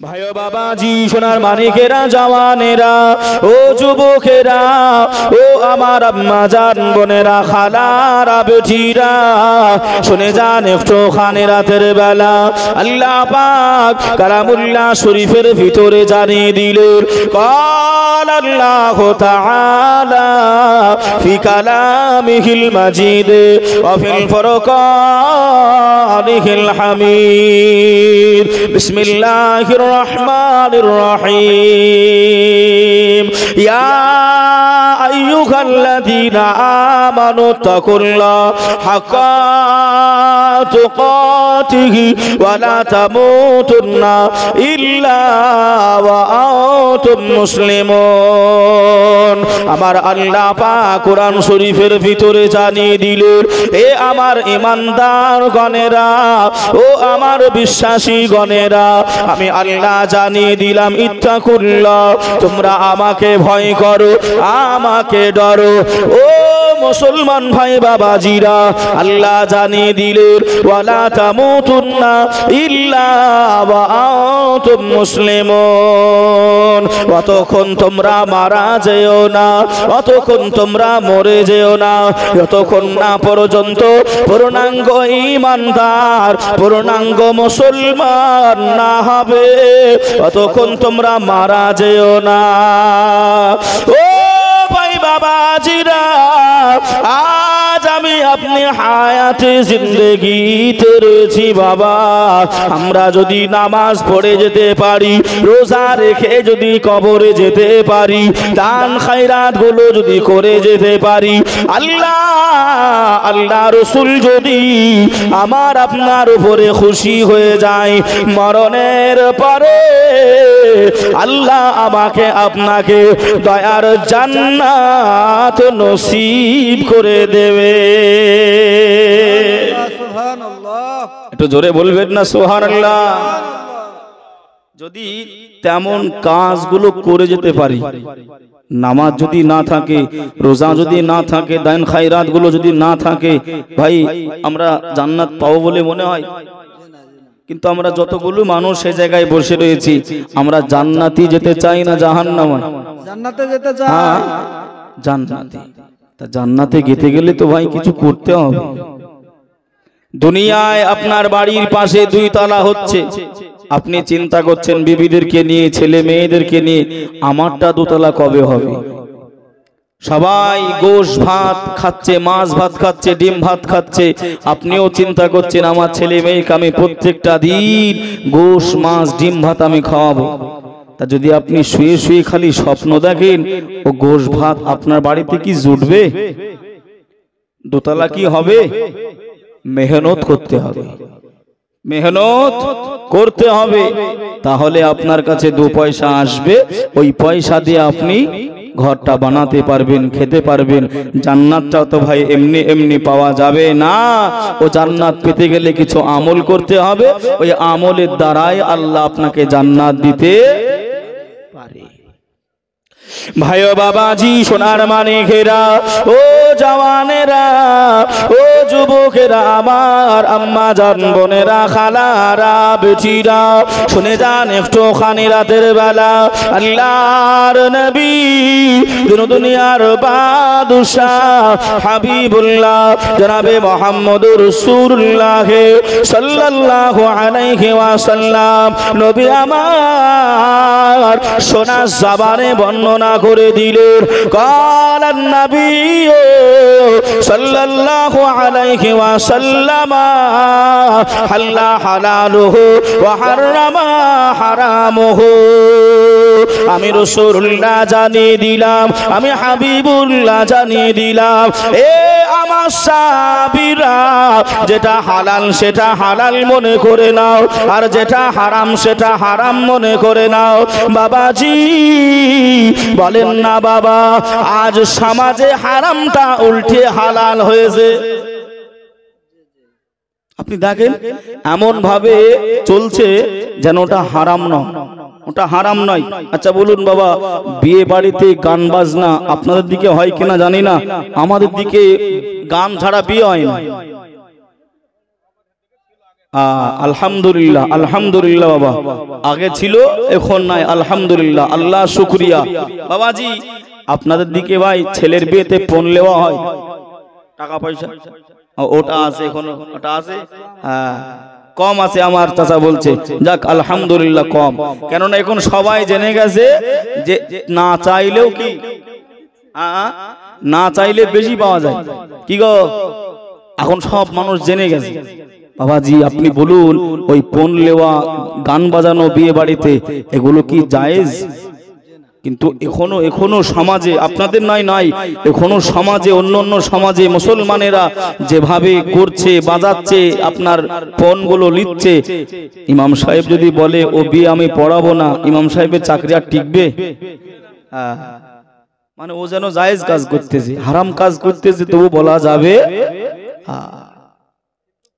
ভাইও বাবাজি সোনার মানিকেরা জওয়ানেরা ও যুবকেরা ও আমার আম্মা জান বোনেরা খালারা বেটিরা শুনে যান একটু খানে রাতের বেলা আল্লাহ পাক কালামুল্লাহ শরীফের ভিতরে জানিয়ে দিলেন قال الله تعالى في كلامه المجيد وفي الفرقان الحميد بسم الله الرحمن الرحيم يا أيها الذين آمنوا اتقوا الله حق تقاته ولا تموتن إلا وأنتم মুসলিমুন আমার আল্লাহ পাক কোরআন শরীফের ভিতরে জানিয়ে দিলেন এ আমার ঈমানদার গণেরা ও আমার বিশ্বাসী গণেরা আমি আল্লাহ জানিয়ে দিলাম ইত্তাকুল্লাহ তোমরা আমাকে ভয় করো আমাকে ডরো ও মুসলমান ভাই বাবাজিরা আল্লাহ জানিয়ে দিলেন ওয়ালা তামুতুন্না ইল্লা ওয়া আনতুম মুসলিমুন অতক্ষণ তোমরা মারা যেও না অতক্ষণ তোমরা মরে যেও না যতক্ষণ না পর্যন্ত পূর্ণাঙ্গ ঈমানদার পূর্ণাঙ্গ মুসলমান না হবে ততক্ষণ তোমরা মারা যেও না ও ভাই বাবাজিরা আজ আমি আপনি হায়াতে জিন্দেগিতে রয়েছি বাবা আমরা যদি নামাজ পড়ে যেতে পারি রোজা রেখে যদি কবরে যেতে পারি দান খায়রাত গুলো যদি করে যেতে পারি আল্লাহ রাসূল যদি আমার আপনার উপরে খুশি হয়ে যায় মরণের পরে আল্লাহ আমাকে আপনাকে দয়ার জান্নাত নসিব করে দেবে সুবহানাল্লাহ একটু জোরে বলবেন না সুবহানাল্লাহ যদি তেমন কাজগুলো করে যেতে পারি নামাজ যদি না থাকে রোজা যদি না থাকে দান খায়রাত গুলো যদি না থাকে ভাই আমরা জান্নাত পাবো বলে মনে হয় কিন্তু আমরা যতগুলো মানুষ সেই জায়গায় বসে রয়েছি আমরা জান্নাতি যেতে চাই না জাহান্নামে জান্নাতে যেতে চাই জান্নাতে তা জান্নাতে যেতে গেলে তো ভাই কিছু করতে হবে দুনিয়ায় আপনার বাড়ির পাশে দুই তলা হচ্ছে আপনি চিন্তা করছেন বিবিদেরকে নিয়ে ছেলে মেয়েদেরকে নিয়ে আমারটা দোতলা কবে হবে সবাই গোশ ভাত খাচ্ছে মাছ ভাত খাচ্ছে ডিম ভাত খাচ্ছে আপনিও চিন্তা করছেন আমার ছেলে মেয়েকে আমি প্রত্যেকটা দিন গোশ মাছ ডিম ভাত আমি খাওয়াবো তা যদি আপনি শুয়ে শুয়ে খালি স্বপ্ন দেখেন ও গোশ ভাত আপনার বাড়িতে কি জুটবে দোতলা কি হবে মেহনত করতে হবে মেহনত করতে হবে তাহলে আপনার কাছে দু পয়সা আসবে ওই পয়সা দিয়ে আপনি ঘরটা বানাতে পারবেন খেতে পারবেন জান্নাতটা তো ভাই এমনি এমনি পাওয়া যাবে না ও জান্নাত পেতে গেলে কিছু আমল করতে হবে ওই আমলের দ্বারাই আল্লাহ আপনাকে জান্নাত দিতে পারে ভাইও বাবাজি সোনার মানিকেরা ও জওয়ানেরা ও যুবকেরা আমার আম্মা জান বোনেরা খালারা বেটিরা শুনে যান একটু খানি রাতের বেলা আল্লাহর নবী দুনিয়ার বাদশাহ হাবিবুল্লাহ জনাবে মুহাম্মদুর রাসূলুল্লাহ সাল্লাল্লাহু আলাইহি ওয়াসাল্লাম নবী আমার সোনা জবানে বর্ণনা করে দিলেন কালান নবী সাল্লাল্লাহু আলাইহি ওয়াসাল্লাম হাল্লা হালালুহু ওয়া হারামা হারামুহু আমি রাসূলুল্লাহ জানিয়ে দিলাম আমি হাবিবুল্লাহ জানিয়ে দিলাম এ আমার সাহাবীরা যেটা হালাল সেটা হালাল মনে করে নাও আর যেটা হারাম সেটা হারাম মনে করে নাও বাবাজি বলেন না বাবা আজ সমাজে হারামটা উল্টে হালাল হয়েছে আপনি দেখেন এমন ভাবে চলছে যেন ওটা হারাম নয় ওটা হারাম নয় আচ্ছা বলুন বাবা বিয়ে বাড়িতে গান বাজনা আপনাদের দিকে হয় কিনা জানি না আমাদের দিকে গান ছাড়া বিয়ে হয় না আলহামদুলিল্লাহ, আলহামদুলিল্লাহ বাবা, আগে ছিল এখন নাই, আলহামদুলিল্লাহ, আল্লাহ শুকরিয়া। বাবাজি আপনাদের দিকে ভাই ছেলের বিয়েতে পণ নেওয়া হয়, টাকা পয়সা ওটা আছে এখনো? ওটা আছে? হ্যাঁ, কম আছে আমার চাচা বলছে। যাক আলহামদুলিল্লাহ কম, কেননা এখন সবাই জেনে গেছে যে না চাইলেও কি, না চাইলে বেশি পাওয়া যায়। কি গো, এখন সব মানুষ জেনে গেছে। বাবাজি আপনি বলুন, ওই পণ লেওয়া, গান বাজানো বিয়ে বাড়িতে, এগুলো কি জায়েজ? কিন্তু এখনো সমাজে, আপনাদের নাই, এখনো সমাজে, অন্য সমাজে মুসলমানেরা যেভাবে করছে, বাজাচ্ছে, আপনার পণগুলো লিখছে, ইমাম সাহেব যদি বলে ও বিয়ে আমি পড়াবো না, ইমাম সাহেবের চাকরি আর টিকবে? মানে ও যেন জায়েজ কাজ করতেছে, হারাম কাজ করতেছে, তবু বলা যাবে।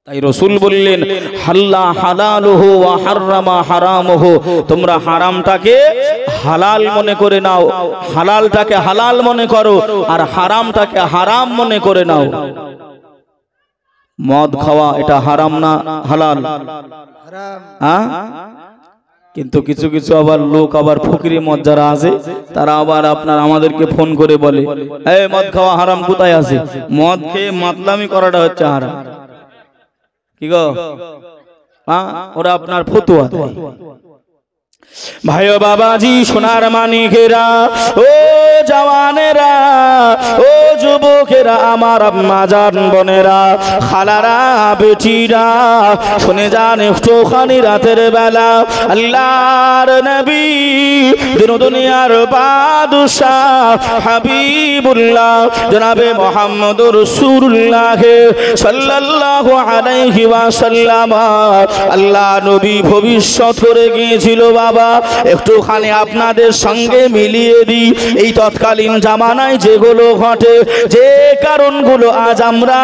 তাই রাসূল বললেন হাল্লা হালালুহু ওয়া হাররামা হারামুহু, তোমরা হারামটাকে হালাল মনে করে নাও, হালালটাকে হালাল মনে করো, আর হারামটাকে হারাম মনে করে নাও। মদ খাওয়া এটা হারাম না হালাল? হ্যাঁ, কিন্তু কিছু কিছু আবার লোক, আবার ফকিরি মদ যারা আছে, তারা আবার আপনার আমাদেরকে ফোন করে বলে এই মদ খাওয়া হারাম কোথায় আছে? মদ খেয়ে মাতলামি করাটা হচ্ছে হারাম। কি গো, ওরা আপনার ফতুয়া দেয়। ভাই ও বাবাজি, সোনার মানিকেরা, ও জওয়ানেরা, ও যুবকেরা, আমার আম্মা জান বোনেরা, খালারা, বেটিরা, শুনে যান একটুখানি রাতের বেলা আল্লাহর নবী, দিন দুনিয়ার বাদশাহ হাবিবুল্লাহ জনাবে মুহাম্মদুর রাসূলুল্লাহ সাল্লাল্লাহু আলাইহি ওয়াসাল্লাম, আল্লাহ নবী ভবিষ্যৎ করে গিয়েছিল। বাবা একটুখানি আপনাদের সঙ্গে মিলিয়ে দিই, এই তৎকালীন জামানায় যেগুলো ঘটে, যে কারণগুলো আজ আমরা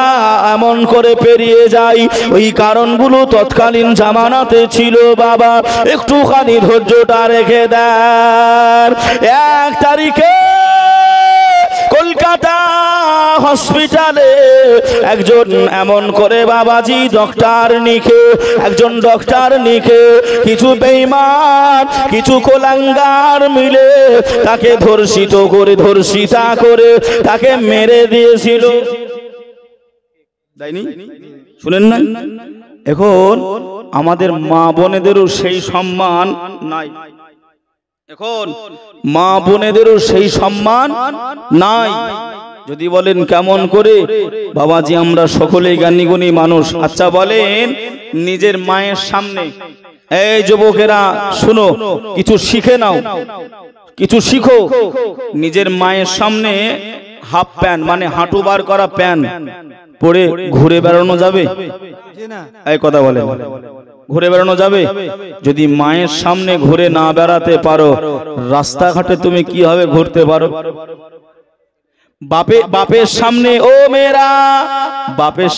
এমন করে পেরিয়ে যাই, ওই কারণগুলো তৎকালীন জামানাতে ছিল। বাবা একটুখানি ধৈর্যটা রেখে দেন। 1 তারিখে কলকাতা হসপিটালে একজন এমন করে বাবাজি ডক্টর নিখে, একজন ডক্টর নিখে, কিছু বেঈমান, কিছু কোলাঙ্গার মিলে তাকে ধর্ষিতা করে তাকে মেরে দিয়েছিল। তাইনি? শুনেন না? এখন আমাদের মা বোনেদেরও সেই সম্মান নাই, এখন মা বোনেদেরও সেই সম্মান নাই। যদি বলেন কেমন করে, বাবাজি আমরা সকলেই জ্ঞানীগুণী মানুষ। আচ্ছা বলেন, নিজের মায়ের সামনে, এই যুবকেরা শুনো, কিছু শিখে নাও, কিছু শিখো। নিজের মায়ের সামনে হাফ প্যান্ট, মানে হাঁটু বার করা প্যান্ট পরে ঘুরে বেড়ানো যাবে? এই কথা বলে, ঘুরে বেড়ানো যাবে? যদি মায়ের সামনে ঘুরে না বেড়াতে পারো, রাস্তাঘাটে তুমি কিভাবে ঘুরতে পারো? বাপের সামনে, ও মেয়েরা, বাপের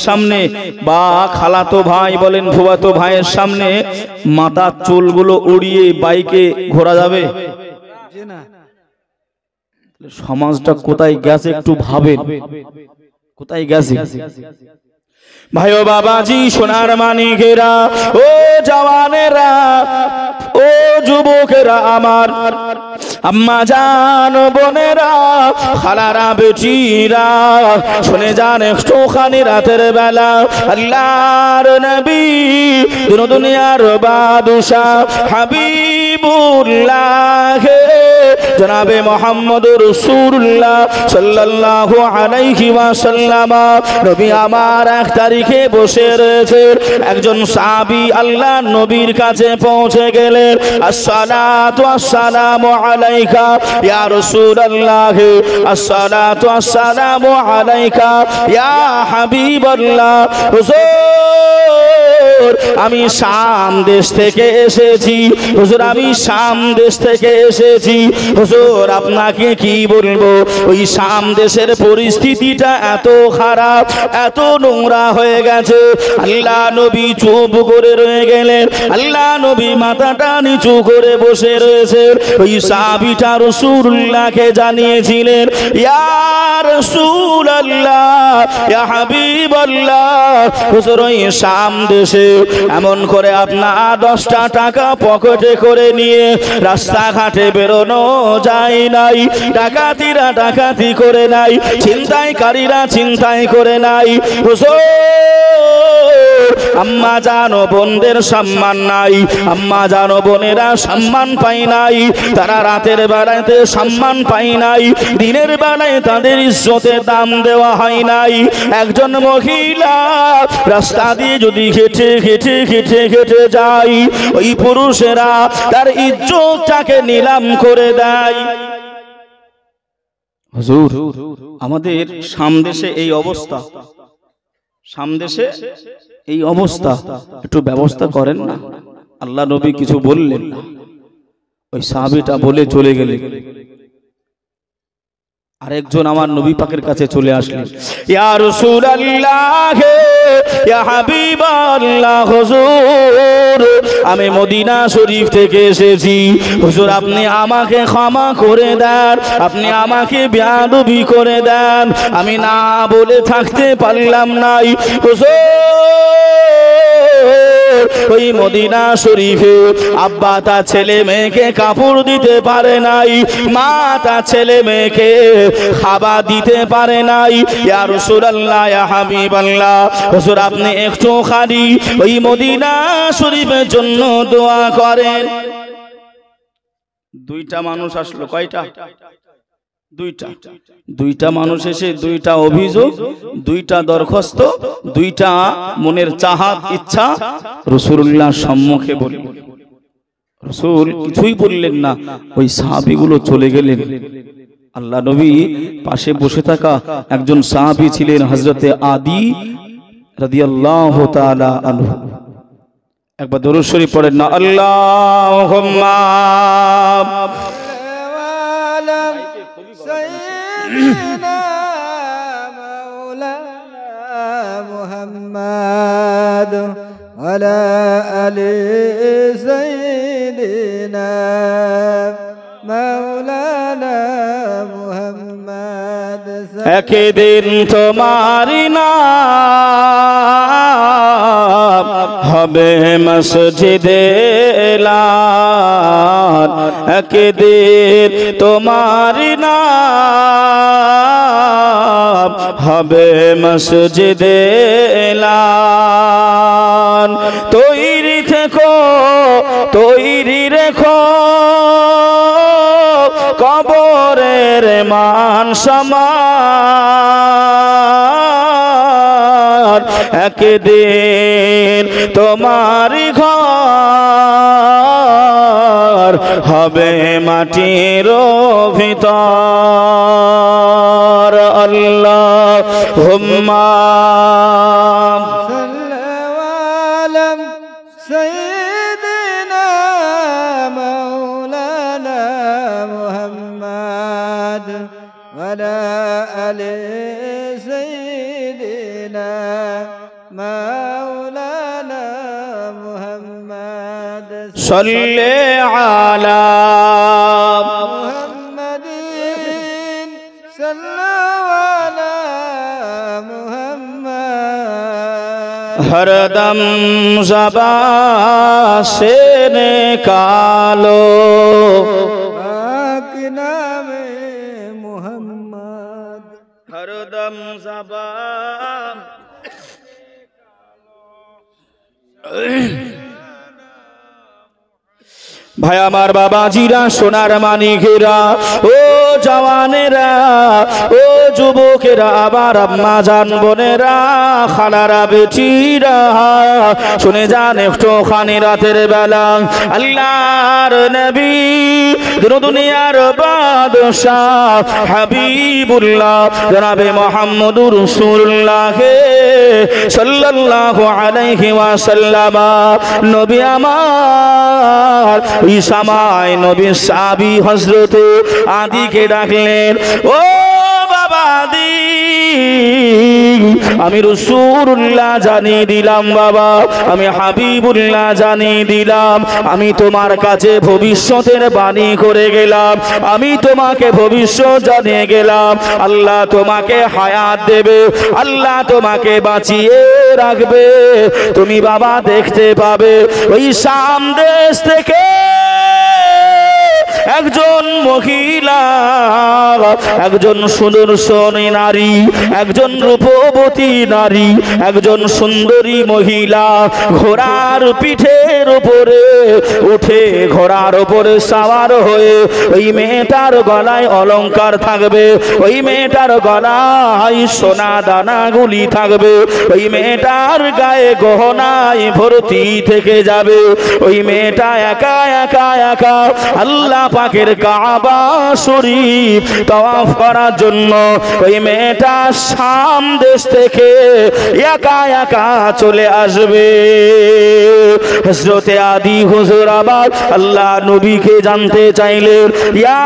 সামনে বা খালাতো ভাই বলেন ফুফাতো ভাইয়ের সামনে মাথার চুলগুলো উড়িয়ে বাইকে ঘোরা যাবে? সমাজটা কোথায় গেছে একটু ভাবেন, কোথায় গেছে? ভাই ও বাবাজি, সোনার মানিকেরা, ও জওয়ানেরা, ও যুবকেরা, আমার আম্মা জান বোনেরা, খালারা, বেটিরা, শুনে যান একটুখানি রাতের বেলা আল্লাহর নবী, দিন দুনিয়ার বাদশাহ হাবিবুল্লাহ জনাবে মুহাম্মদুর রাসূলুল্লাহ সাল্লাল্লাহু আলাইহি ওয়াসাল্লাম, নবী আমার 1 তারিখে বসে রয়েছে। একজন সাহাবী আল্লাহ নবীর কাছে পৌঁছে গেলেন, আসসালাতু আসসালামু আলাইকা ইয়া রাসূলুল্লাহ, আসসালাতু আসসালামু আলাইকা ইয়া হাবিবাল্লাহ। হুজুর আমি শাম দেশ থেকে এসেছি, হুজুর আমি শাম দেশ থেকে এসেছি, হুজুর আপনাকে কি বলবো, ওই শাম দেশের পরিস্থিতিটা এত খারাপ, এত নোংরা হয়ে গেছে। আল্লাহ নবী চুপ করে রয়ে গেলেন। আল্লাহ নবী মাথাটা নিচু করে বসে রয়েছে। ওই সাহাবীটা রাসূলুল্লাহকে জানিয়েছিলেন, ইয়া রাসূলুল্লাহ, ইয়া হাবিবাল্লাহ, হুজুর ওই শাম দেশে এমন করে আপনার 10টা টাকা পকেটে করে নিয়ে রাস্তাঘাটে বেরোনো যায় নাই, ডাকাতিরা ডাকাতি করে নাই, ছিনতাইকারীরা ছিনতাই করে নাই। হুজুর আম্মা জানো বোনদের সম্মান নাই, আম্মা জানো বোনেরা সম্মান পায় নাই, তারা রাতের বেলাতে সম্মান পায় নাই, দিনের বেলায় তাদের ইজ্জতের দাম দেওয়া হয় নাই। একজন মহিলা রাস্তা দিয়ে যদি হেঁটে হেঁটে হেঁটে হেঁটে যায়, ওই পুরুষেরা তার ইজ্জতটাকে নিলাম করে দেয়। হুজুর আমাদের সামদেশে এই অবস্থা, সামদেশে এই অবস্থা, একটু ব্যবস্থা করেন না। আল্লাহ নবী কিছু বললেন না, ওই সাহাবীটা বলে চলে গেলেন। আরেকজন আমার নবী পাকের কাছে চলে আসলেন, ইয়া রাসূলুল্লাহ, ইয়া হাবিবাল্লাহ, হুজুর আমি মদিনা শরীফ থেকে এসেছি, হুজুর আপনি আমাকে ক্ষমা করে দেন, আপনি আমাকে বেয়াদবি করে দেন, আমি না বলে থাকতে পারলাম নাই। হুজুর ওই মদিনা শরীফে আব্বা তার ছেলে মেয়েকে কাপড় দিতে পারে নাই, মা তার ছেলে মেয়েকে খাবার দিতে পারে নাই। ইয়া রাসূলুল্লাহ, ইয়া হাবিবাল্লাহ, হুজুর আপনি একটুখানি ওই মদিনা শরীফের জন্য দোয়া করেন। দুইটা মানুষ আসলো, কয়টা? দুইটা মানুষ এসে দুইটা অভিযোগ, দুইটা দরখাস্ত, দুইটা মনের চাহাত ইচ্ছা রাসূলুল্লাহর সম্মুখে বলল। রাসূল কিছুই বললেন না, ওই সাহাবীগুলো চলে গেলেন। আল্লাহ নবী পাশে বসে থাকা একজন সাহাবী ছিলেন হযরতে আদি রাদিয়াল্লাহু তাআলা আনহু। একবার দরুদ শরীফ পড়েন না, আল্লাহুম্মা সাইয়্যিদিনা মাওলানা মুহাম্মদ ওয়ালা আলি সাইয়্যিদিনা মাওলানা মুহাম্মদ। একদিন তোমারি নাম হবে মসজিদে এলান, একদিন তোমারি নাম হবে মসজিদে এলান। তৈরি থেকো, তৈরি রেখো কবরের মান সমান, একদিন তোমারি ঘর হবে মাটির ভিতর। আল্লাহুম্মা صلي على محمد صلى على محمد हर दम ज़बान से निकालो पाक नामे मुहम्मद, हर दम ज़बान। ভাই আমার বাবাজিরা, সোনার মানিকেরা, ও জওয়ানেরা, ও যুবকেরা, আবার আম্মা জান বোনেরা, খালারা, বেটিরা, শুনে যান একটুখানি রাতের বেলা আল্লাহর নবী দুনিয়ার বাদশাহ হাবিবুল্লাহ জনাবে মুহাম্মদুর রাসূলুল্লাহ সাল্লাল্লাহু আলাইহি ওয়াসাল্লাম নবী আমার ওই সময় নবী সাহাবী হযরতে আদিকে ডাকলেন, ও বাবা আদি, আমি রাসূলুল্লাহ জানিয়ে দিলাম বাবা, আমি হাবিবুল্লাহ জানিয়ে দিলাম, আমি তোমার কাছে ভবিষ্যতের বাণী করে গেলাম, আমি তোমাকে ভবিষ্যৎ জানিয়ে গেলাম, আল্লাহ তোমাকে হায়াত দেবে, আল্লাহ তোমাকে বাঁচিয়ে রাখবে। তুমি বাবা দেখতে পাবে ওই শাম দেশ থেকে একজন মহিলা, একজন সুদর্শনী নারী, একজন রূপবতী নারী, একজন সুন্দরী মহিলা ঘোড়ার পিঠের উপরে উঠে, ঘোড়ার উপরে সওয়ার হয়ে, ওই মেয়েটার গলায় অলংকার থাকবে, ওই মেয়েটার গলায় সোনা দানাগুলি থাকবে, ওই মেয়েটার গায়ে গহনায় ভর্তি থেকে যাবে। ওই মেয়েটা একা একা একা আল্লাহ পাকের কাবা শরীফ তাওয়াফ করার জন্য ওই মেয়েটা শাম দেশ থেকে একা একা চলে আসবে। হযরতে আদি হুজুর আবার আল্লাহ নবীকে জানতে চাইলেন, ইয়া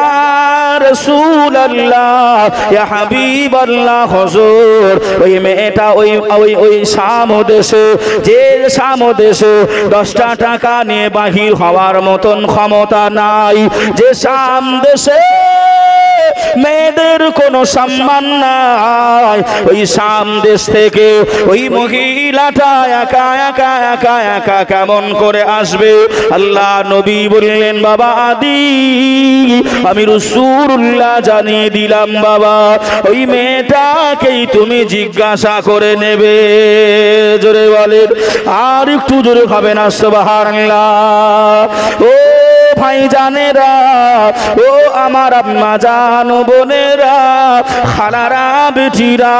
রাসূলুল্লাহ, ইয়া হাবিবাল্লাহ হুজুর, ওই মেয়েটা ওই শাম দেশে, যে শাম দেশে 10টা টাকা নিয়ে বাহির হওয়ার মতন ক্ষমতা নাই, যে শাম দেশে মেয়েদের কোনো সম্মান নাই, ওই শাম দেশ থেকে ওই মহিলাটা একা একা একা একা কেমন করে আসবে? আল্লাহ নবী বললেন, বাবা আদি, আমি রাসূলুল্লাহ জানিয়ে দিলাম বাবা, ওই মেয়েটাকেই তুমি জিজ্ঞাসা করে নেবে। জোরে বলেন, আর একটু জোরে হবে না সুবহানাল্লাহ। ও ভাইজানেরা, ও আমার আম্মা জান বোনেরা, খালারা, বেটিরা,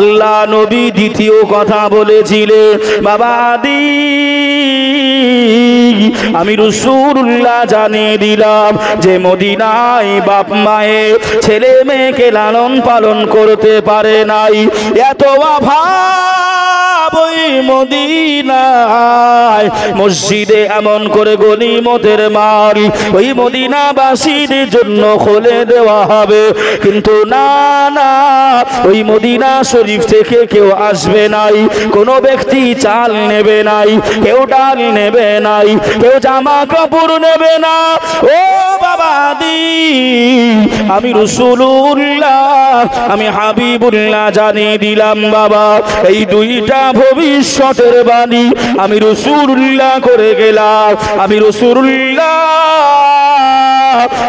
আল্লাহ নবী দ্বিতীয় কথা বলেছিলেন, বাবা আদি, আমি রাসূলুল্লাহ জানিয়ে দিলাম যে মদিনায় বাপ মায়ে ছেলে মেয়েকে লালন পালন করতে পারে নাই, এত অভাব ওই মদিনায় মসজিদে এমন করে গনিমতের মাল ওই মদিনাবাসীদের জন্য খুলে দেওয়া হবে, কিন্তু না না, ওই মদিনা শরীফ থেকে কেউ আসবে নাই, কোনো ব্যক্তি চাল নেবে নাই, কেউ ডাল নেবে নাই, কেউ জামা কাপড় নেবে না। ও বাবা আদি, আমি রাসূলুল্লাহ, আমি হাবিবুল্লাহ জানিয়ে দিলাম বাবা, এই দুইটা ভবিষ্যতের বাণী আমি রাসূলুল্লাহ করে গেলাম। আমি রাসূলুল্লাহ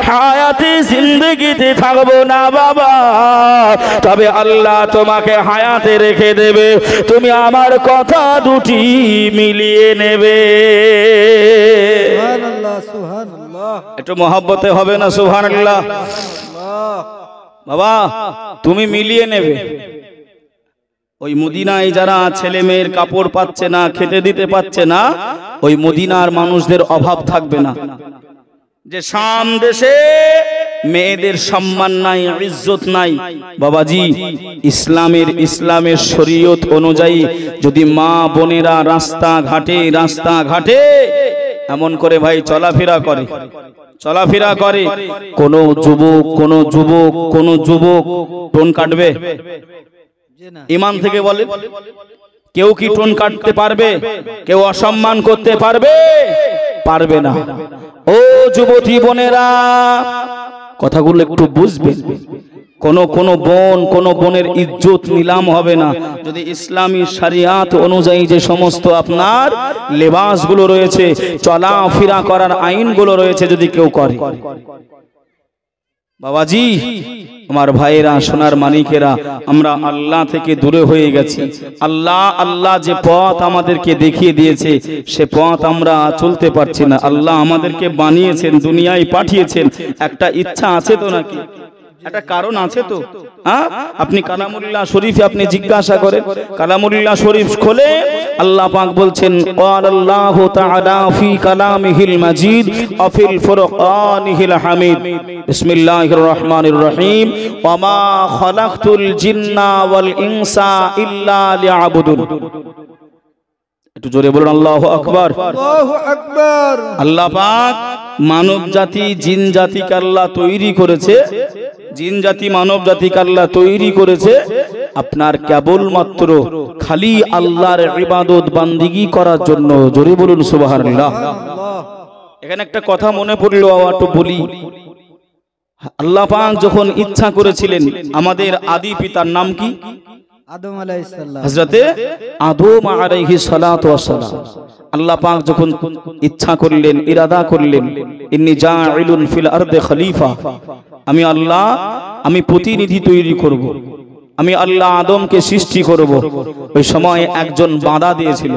হায়াতে জিন্দেগিতে থাকবো না বাবা, তবে আল্লাহ তোমাকে হায়াতে রেখে দেবে, তুমি আমার কথা দুটি মিলিয়ে নেবে। সুবহানাল্লাহ, সুবহানাল্লাহ। একটু মহব্বতে হবে না সুবহানাল্লাহ? বাবা তুমি মিলিয়ে নেবে। ওই মদিনায় যারা ছেলে মেয়ের কাপড় পাচ্ছে না, খেতে দিতে পাচ্ছে না, ওই মদিনার মানুষদের অভাব থাকবে না। যে শাম দেশে মেয়েদের সম্মান নাই, ইজ্জত নাই, বাবাজি ইসলামের শরীয়ত অনুযায়ী যদি মা বোনেরা রাস্তাঘাটে এমন করে ভাই চলাফেরা করে, কোন যুবক টোন কাটবে? ইমান থেকে বলে, কেউ কি টোন কাটতে পারবে? কেউ অসম্মান করতে পারবে না। ও যুবতী বোনেরা, কথাগুলো একটু বুঝবেন। কোন বোনের ইজ্জত নিলাম হবে না। যদি ইসলামী শরিয়াত অনুযায়ী যে সমস্ত আপনার লেবাসগুলো রয়েছে, চলাফেরা করার আইনগুলো রয়েছে, যদি কেউ করে, বাবাজি আমার ভাইয়েরা, সোনার মানিকেরা, আমরা আল্লাহ থেকে দূরে হয়ে গেছি। আল্লাহ যে পথ আমাদেরকে দেখিয়ে দিয়েছে, সে পথ আমরা চলতে পারছি না। আল্লাহ আমাদেরকে বানিয়েছেন, দুনিয়ায় পাঠিয়েছেন, একটা ইচ্ছা আছে তো নাকি? একটা কারণ আছে তো? হ্যাঁ, আপনি কালামুল্লাহ শরীফে আপনি জিজ্ঞাসা করেন, কালামুল্লাহ শরীফ খোলে, আল্লাহ পাক বলছেন, আল্লাহু তাআলা ফি কালামিহিল মাজিদ ওয়া ফিল ফুরকানিহিল হামিদ, বিসমিল্লাহির রহমানির রহিম, ওয়া মা খালাকতুল জিন্না ওয়াল ইনসা ইল্লা লিয়াবুদুন। একটু জোরে বলুন আল্লাহু আকবার। আল্লাহু আকবার। আল্লাহ পাক মানব জাতি জিন জাতিকে আল্লাহ তৈরি করেছে, জিন জাতি মানব জাতিকে আল্লাহ তৈরি করেছে আপনার কেবলমাত্র খালি আল্লাহর ইবাদত বান্দিগি করার জন্য। জোরে বলুন সুবহানাল্লাহ। এখানে একটা কথা মনে পড়লো, একটু বলি। আল্লাহ পাক যখন ইচ্ছা করেছিলেন, আমাদের আদি পিতার নাম কি? আদম আলাইহিস সালাম, হযরতে আদম আলাইহিস সালাতু ওয়াস সালাম। আল্লাহ পাক যখন ইচ্ছা করলেন, ইরাদা করলেন, ইন্নী জাইলুন ফিল আরদি খলিফা, আমি আল্লাহ আমি প্রতিনিধি তৈরি করব, আমি আল্লাহ আদমকে সৃষ্টি করব। ওই সময় একজন বাধা দিয়েছিল,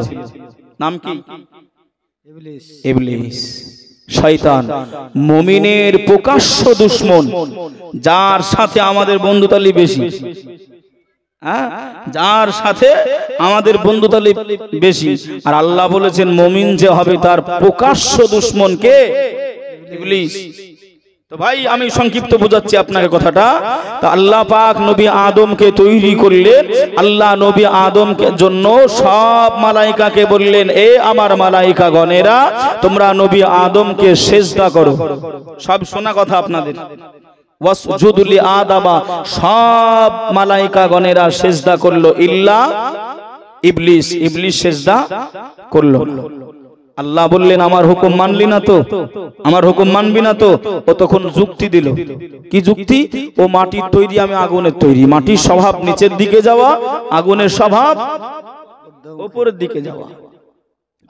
নাম কি? ইবলিস। ইবলিস, শয়তান, মুমিনের প্রকাশ্য দুশমন, যার সাথে আমাদের বন্ধুতালি বেশি, যার সাথে আমাদের বন্ধুতালি বেশি। আর আল্লাহ বলেছেন মুমিন যে হবে তার প্রকাশ্য দুশমন কে? ইবলিস। তো ভাই আমি সংক্ষিপ্ত বোঝাচ্ছি আপনাকে কথাটা। তো আল্লাহ পাক নবী আদমকে তৈরি করলেন। আল্লাহ নবী আদমকে জন্য সব মালাইকাকে বললেন, এ আমার মালাইকা গণেরা, তোমরা নবী আদমকে সিজদা করো। সব শোনা কথা আপনাদের। ওয়াসজুদু লি আদামা, সব মালাইকা গণেরা সিজদা করলো ইল্লা ইবলিস। ইবলিস সিজদা করলো। আল্লাহ বললেন, আমার হুকুম মানলি না তো, আমার হুকুম মানবি না তো? ও তখন যুক্তি দিল। কি যুক্তি? ও মাটির তৈরি, আমি আগুনের তৈরি। মাটির স্বভাব নিচের দিকে যাওয়া, আগুনের স্বভাব উপরের দিকে যাওয়া,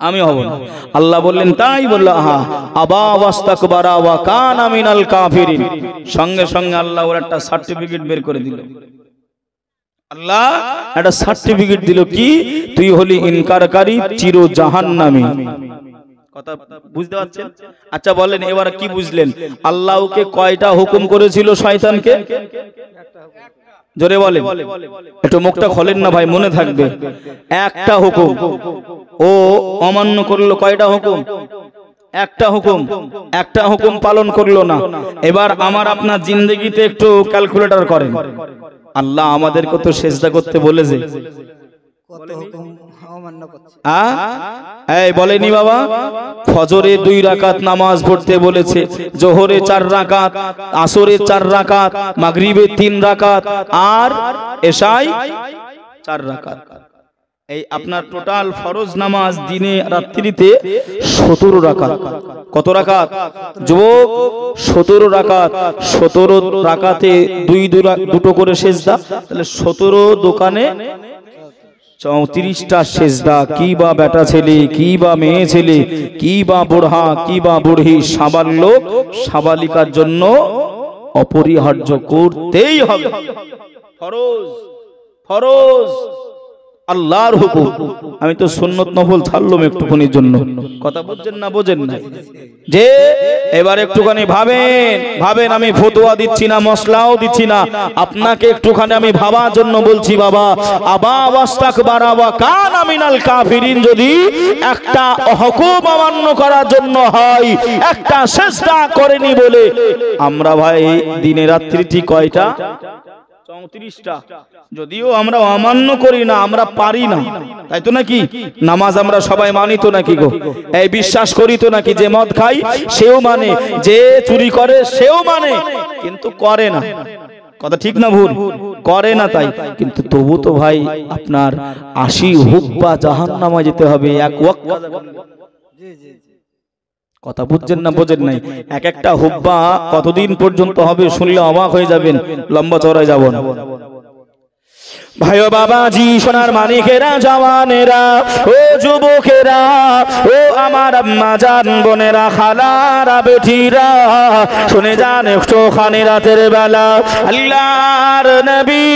আমি হব না। আল্লাহ বললেন, তাই? বলল, হ্যাঁ। আবা ওয়াস্তাকবারা ওয়া কানা মিনাল কাফিরিন। সঙ্গে সঙ্গে আল্লাহ ওর একটা সার্টিফিকেট বের করে দিল। আল্লাহ একটা সার্টিফিকেট দিল, কি? তুই হলি ইনকারকারী, চির জাহান্নামী। কথা বুঝতে পারছেন? আচ্ছা বলেন এবার কি বুঝলেন? আল্লাহ ওকে কয়টা হুকুম করেছিল শয়তানকে? জোরে বলেন, একটু মুখটা খোলেন না ভাই, মনে থাকবে। একটা হুকুম। ও অমান্য করলো। কয়টা হুকুম? একটা হুকুম। একটা হুকুম পালন করলো না। এবার আমার আপনার জিন্দেগিতে একটু ক্যালকুলেটর করেন। আল্লাহ আমাদেরকে তো সিজদা করতে বলেছে, কত হুকুম অমান্য করছে? এই বলেনি বাবা? ফজরে 2 রাকাত নামাজ পড়তে বলেছে, জোহরে 4 রাকাত, আসরে 4 রাকাত, মাগরিবে 3 রাকাত, আর এশায় 4 রাকাত। এই আপনার টোটাল ফরজ নামাজ দিনে রাত্রিতে 17 রাকাত। কত রাকাত যুবক? 17 রাকাত। 17 রাকাতে দুটো করে সিজদা, তাহলে 17 দোকানে 34টা সিজদা। কি বা বেটা ছেলে, কি বা মেয়ে ছেলে, কি বা বুড়া, কি বা বুড়ি, সাবালক সাবালিকার জন্য অপরিহার্য করতেই হবে। ফরজ, ফরজ আল্লাহর হুকুম। আমি তো সুন্নত নফল ছাড়লাম একটুখানির জন্য। কথা বুঝছেন না? বোঝেন না? যে এবার একটুখানি ভাবেন, ভাবেন। আমি ফতোয়া দিচ্ছি না, মশলাও দিচ্ছি না, আপনাকে একটুখানি আমি ভাবার জন্য বলছি। বাবা, আবা ওয়াস্তাকবারা ওয়া কানা মিনাল কাফিরিন যদি একটা হুকুম অমান্য করার জন্য হয়, একটা সিজদা করেনি বলে, আমরা ভাই দিনে রাত্রিটি কয়টা? 34টা। যদিও আমরা অমান্য করি না, আমরা পারি না, তাই তো নাকি? নামাজ আমরা সবাই মানি তো নাকি গো? এই বিশ্বাস করি তো নাকি? যে মদ খাই সেও মানে, যে চুরি করে সেও মানে, কিন্তু করে না। কথা ঠিক না ভুল? করে না। তাই কিন্তু তবু তো ভাই আপনার 80 হুব্বা জাহান্নামে যেতে হবে এক ওয়াক্ত। জি জি। কথা বুঝছেন না? বোঝেন নাই? এক একটা হুব্বা কতদিন পর্যন্ত হবে শুনলে অবাক হয়ে যাবেন, লম্বা চওড়ায় যাব না। ভাই ও বাবাজি, সোনার মানিকেরা, জওয়ানেরা, ও যুবকেরা, ও আমার আম্মা জান বোনেরা, খালারা, বেটিরা, শুনে যান একটুখানি রাতের বেলা আল্লাহর নবী,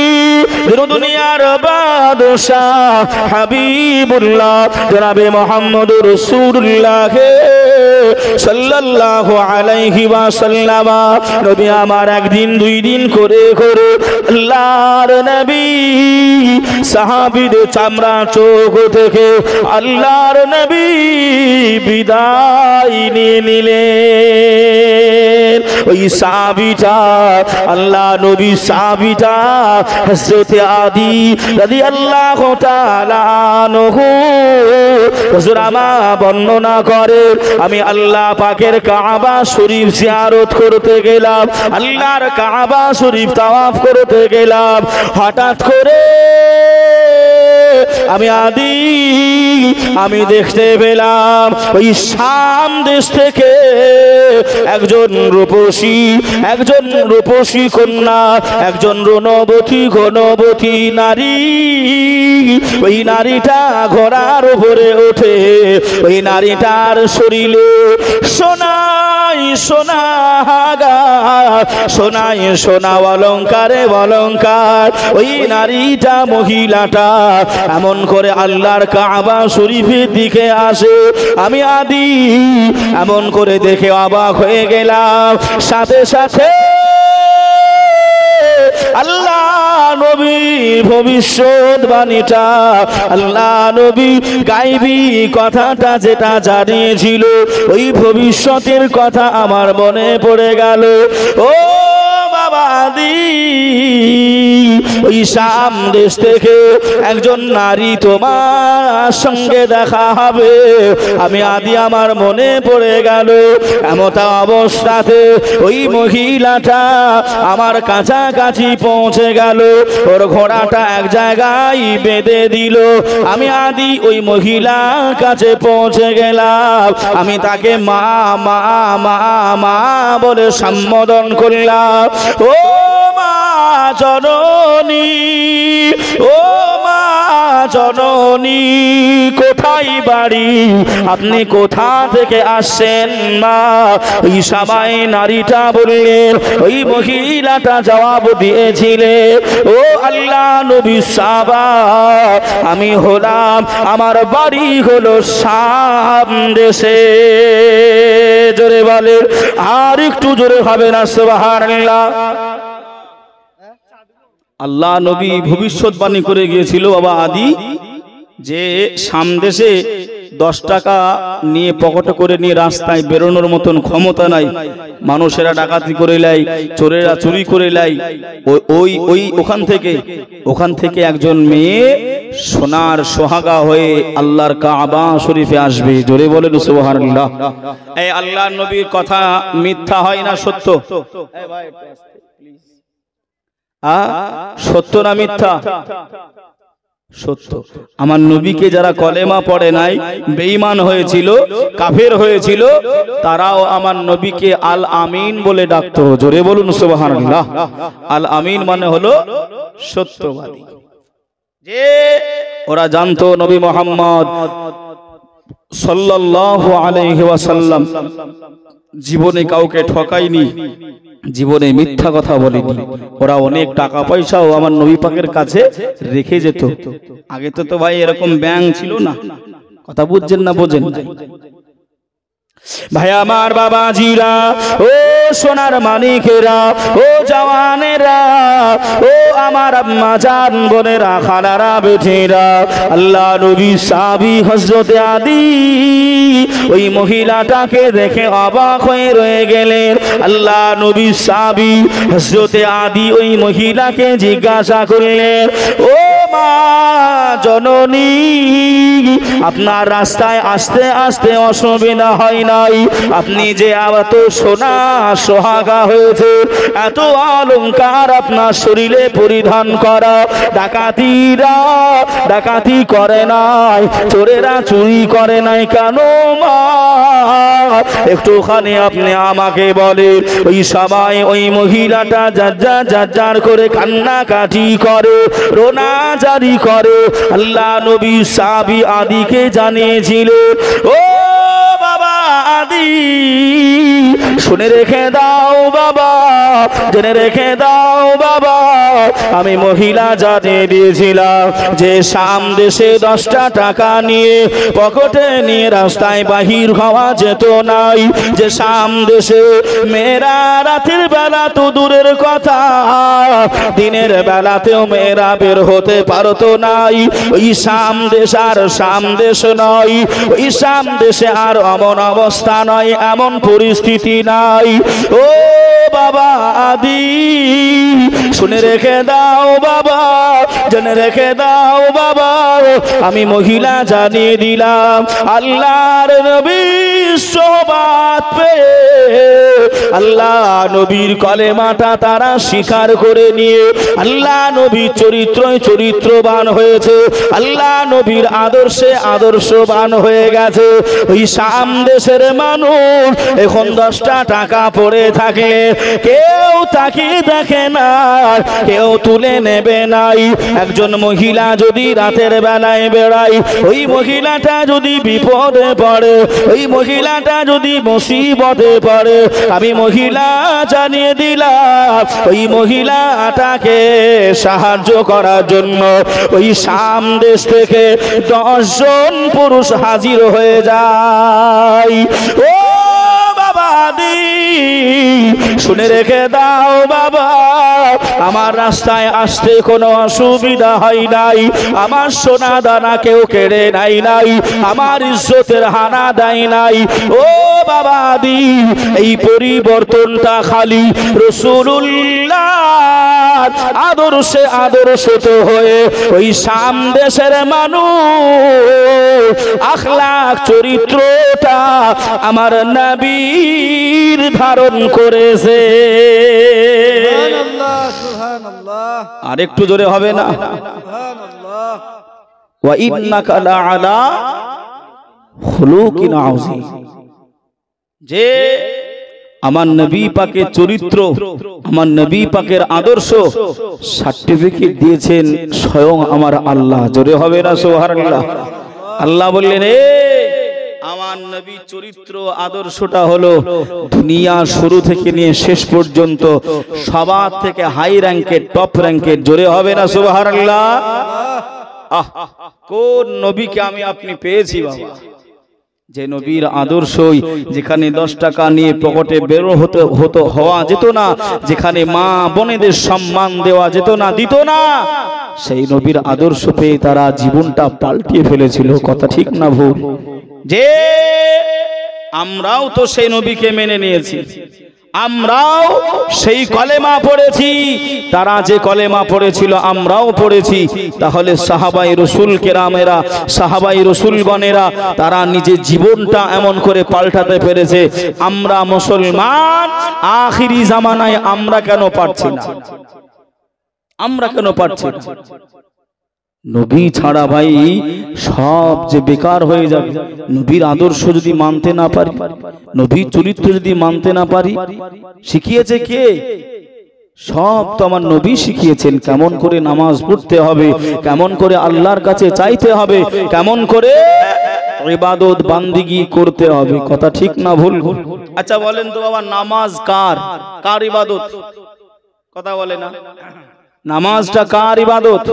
দুনিয়ার বাদশাহ হাবিবুল্লাহ জনাবে মুহাম্মদুর রাসূলুল্লাহ সাল্লাল্লাহু আলাইহি ওয়াসাল্লাম, নবী আমার একদিন 2 দিন করে করে আল্লাহর নবী সাহাবীদের চামড়া চোখ থেকে আল্লাহর নবী বিদায় নিয়ে নিলেন। ওই সাহাবীটা আল্লাহ নবী সাহাবীটা হযরত আদি রাদিয়াল্লাহু তাআলা আনহু হুজুর আমার বর্ণনা করে আমি আল্লাহ পাকের কাবা শরীফ জিয়ারত করতে গেলাম, আল্লাহর কাবা শরীফ তাওয়াফ করতে গেলাম, হঠাৎ করে আমি দেখতে পেলাম ওই শাম দেশ থেকে একজন রূপসী কন্যা, একজন গুণবতী নারী, ওই নারীটা ঘোড়ার উপরে ওঠে, ওই নারীটার শরীরে সোনা অলঙ্কারে অলঙ্কার, ওই নারীটা মহিলাটা এমন করে আল্লাহর কাবা শরীফের দিকে আসে। আমি আদি এমন করে দেখে অবাক হয়ে গেলাম। সাথে সাথে আল্লাহ নবী ভবিষ্যৎবাণীটা, আল্লাহ নবী গায়বী কথাটা যেটা জানিয়েছিল, ওই ভবিষ্যতের কথা আমার মনে পড়ে গেল। ও বাবা আদি, ওই শাম দেশ থেকে একজন নারী তোমার সঙ্গে দেখা হবে। আমি আদি আমার মনে পড়ে গেল। এমতা অবস্থাতে ওই মহিলাটা আমার কাছাকাছি পৌঁছে গেল, ওর ঘোড়াটা এক জায়গায় বেঁধে দিল। আমি আদি ওই মহিলার কাছে পৌঁছে গেলাম। আমি তাকে মা মা মা মা বলে সম্বোধন করলাম। ও মা জননী, ও মা জননী, কোথায় বাড়ি, আপনি কোথা থেকে আসছেন মা? ওই সবাই নারীটা বললেন, ওই মহিলাটা জবাব দিয়েছিলেন, ও আল্লাহ নবী সাহাবা, আমি হলাম, আমার বাড়ি হলো শাম দেশে। জোরে বলে, আর একটু জোরে হবে না সুবহানাল্লাহ। আল্লাহ নবী ভবিষ্যৎবাণী করে গিয়েছিল বাবা আদি, যে সামদেশে 10 টাকা নিয়ে পকেটে করে নিয়ে রাস্তায় বেরোনোর মতন ক্ষমতা নাই, মানুষেরা ডাকাতি করে লাই, চোরেরা চুরি করে লাই। ওখান থেকে একজন মেয়ে সোনার সোহাগা হয়ে আল্লাহর কাবা শরীফে আসবে। জোরে বলেন সুবহানাল্লাহ। এই আল্লাহর নবীর কথা মিথ্যা হয় না সত্য? সত্য না মিথ্যা? সত্য। আমার নবীকে যারা কলেমা পড়ে নাই, বেঈমান হয়েছিল, কাফের হয়েছিল, তারাও আমার নবীকে আল আমিন বলে ডাকতো। জোরে বলুন সুবহানাল্লাহ। আল আমিন মানে হলো সত্যবাদী। যে ওরা জানতো নবী মুহাম্মদ সাল্লাল্লাহু আলাইহি ওয়াসাল্লাম জীবনে কাউকে ঠকায়নি, জীবনে মিথ্যা কথা বলেনি। ওরা অনেক টাকা পয়সাও আমার নবী পাকের কাছে রেখে যেত। আগে তো ভাই এরকম ব্যাংক ছিল না। কথা বুঝছেন না? বোঝেন ভাই আমার বাবাজিরা, ও সোনার মানিকেরা, ও জওয়ানেরা, ও আমার আম্মা জান বোনেরা, খালারা বেটিরা, আল্লাহ নবী সাহাবী হযরত আদি ওই মহিলাটাকে দেখে অবাক হয়ে রয়ে গেলেন। আল্লাহ নবী সাহাবী হযরত আদি ওই মহিলাকে জিজ্ঞাসা করলেন, ও মা জননী, আপনার রাস্তায় আসতে আসতে অসুবিধা হয় নাই? আপনি যে এত সোনা সোহাগা হয়েছে, এত অলংকার আপনার শরীরে পরিধান করা, ডাকাতিরা ডাকাতি করে নাই, চোরেরা চুরি করে নাই কেন মা? একটুখানি আপনি আমাকে বলেন। ওই সবাই ওই মহিলাটা যার করে কান্নাকাটি করে, রোনা জারি করে। আল্লাহ নবী সাহাবী আদিকে জানিয়েছিলেন, ও বাবা আদি, শুনে রেখে দাও বাবা, জেনে রেখে দাও বাবা, আমি মহিলা জানিয়ে দিয়েছিলাম যে শাম দেশে 10টা টাকা নিয়ে পকেটে নিয়ে রাস্তায় বাহির হওয়া যেত নাই। যে শাম দেশে মেয়েরা রাতের বেলা তো দূরের কথা, দিনের বেলাতেও মেয়েরা বের হতে পারতো নাই। ওই শাম দেশ আর শাম দেশ নয়, ওই শাম দেশে আর এমন অবস্থা নয়, এমন পরিস্থিতি নাই। ও বাবা আদি শুনে রেখে দাও বাবা, জেনে রেখে দাও বাবা, আমি মহিলা জানিয়ে দিলাম আল্লাহর নবীর সোহবত পেয়ে আল্লাহ নবীর কলেমাটা তারা স্বীকার করে নিয়ে আল্লাহ নবীর চরিত্রবান হয়েছে, আল্লাহ নবীর আদর্শে আদর্শবান হয়ে গেছে। ওই শাম দেশের মানুষ এখন 10টা টাকা পড়ে থাকে, কেউ তাকিয়ে দেখে না, কেউ তুলে নেবে নাই। একজন মহিলা যদি রাতের বেলায় বেড়ায়, ওই মহিলাটা যদি বিপদে পড়ে, ওই মহিলাটা যদি মুসিবতে পড়ে, আমি মহিলা জানিয়ে দিলাম ওই মহিলাটাকে সাহায্য করার জন্য ওই শাম দেশ থেকে 10 জন পুরুষ হাজির হয়ে যায়। ও বাবা দি শুনে রেখে দাও বাবা, আমার রাস্তায় আসতে কোনো অসুবিধা হয় নাই, আমার সোনা দানা কেউ কেড়ে নাই, আমার ইজ্জতের হানা দেয় নাই। ও বাবা দি এই পরিবর্তনটা খালি রাসূলুল্লাহ আদর্শে আদর্শিত হয়ে ওই শাম দেশের মানুষ আখলাক চরিত্রটা আমার নবীর ধারণ করেছে। সুবহানাল্লাহ, সুবহানাল্লাহ, আর একটু জোরে হবে না? সুবহানাল্লাহ। ওয়া ইন্নাকা লাআলা খুলুকিন আযীম, যে আমার নবী পাকের চরিত্র, আমার নবী পাকের আদর্শ সার্টিফিকেট দিয়েছেন স্বয়ং আমার আল্লাহ। জোরে হবে না সুবহানাল্লাহ? আল্লাহ বললেন আমার নবী চরিত্র আদর্শটা হলো দুনিয়া শুরু থেকে নিয়ে শেষ পর্যন্ত সবার থেকে হাই র্যাঙ্কের, টপ র্যাঙ্কের। জোরে হবে না সুবহানাল্লাহ? কোন নবীকে আমি আপনি পেয়েছি বাবা, যে নবীর আদর্শই যেখানে 10 টাকা নিয়ে পকেটে বের হওয়া যেত না, যেখানে মা বোনেদের সম্মান দেওয়া যেত না, দিত না, সেই নবীর আদর্শ পেয়ে তারা জীবনটা পাল্টিয়ে ফেলেছিল। কথা ঠিক না ভুল? যে আমরাও তো সেই নবীকে মেনে নিয়েছি, আমরাও সেই কলেমা পড়েছি, তারা যে কলেমা পড়েছিল আমরাও পড়েছি। তাহলে সাহাবায়ে রাসূল কেরামেরা, সাহাবায়ে রাসূলগণেরা তারা নিজের জীবনটা এমন করে পাল্টাতে পেরেছে। আমরা মুসলমান আখিরি জামানায় আমরা কেন পারছি না? আমরা কেন পারছি না? নবী ছাড়া ভাই সব যে বেকার হয়ে যাবে। নবীর আদর্শ যদি মানতে না পারি, নবীর চরিত্র যদি মানতে না পারি, শিখিয়েছে কে? সব তো আমার নবী শিখিয়েছেন। কেমন করে নামাজ পড়তে হবে, কেমন করে আল্লাহর কাছে চাইতে হবে, কেমন করে ইবাদত বান্দিগি করতে হবে। কথা ঠিক না ভুল? আচ্ছা বলেন তো বাবা, নামাজ কার কার ইবাদত? কথা বলে না? নামাজটা কার ইবাদত?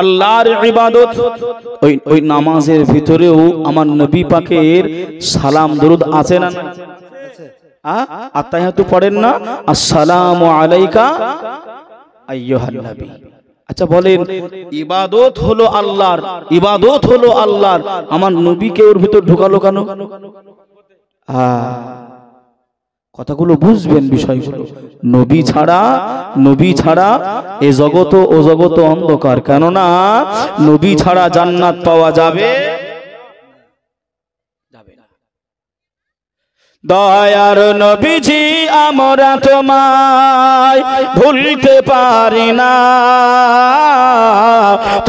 আল্লাহর ইবাদত। ওই নামাজের ভিতরেও আমার নবী পাকের সালাম দরুদ আছে না? আত্তাহিয়াতু পড়েন না, আসসালামু আলাইকা আইয়ুহান নবী। আচ্ছা বলেন, ইবাদত হলো আল্লাহর, ইবাদত হলো আল্লাহর, আমার নবীকে ওর ভিতর ঢোকালো কেন? কথাগুলো বুঝবেন, বিষয়গুলো। নবী ছাড়া এ জগত ও জগত অন্ধকার। কেননা নবী ছাড়া জান্নাত পাওয়া যাবে না। দয়ার নবীজি আমরা তোমায় ভুলতে পারি না,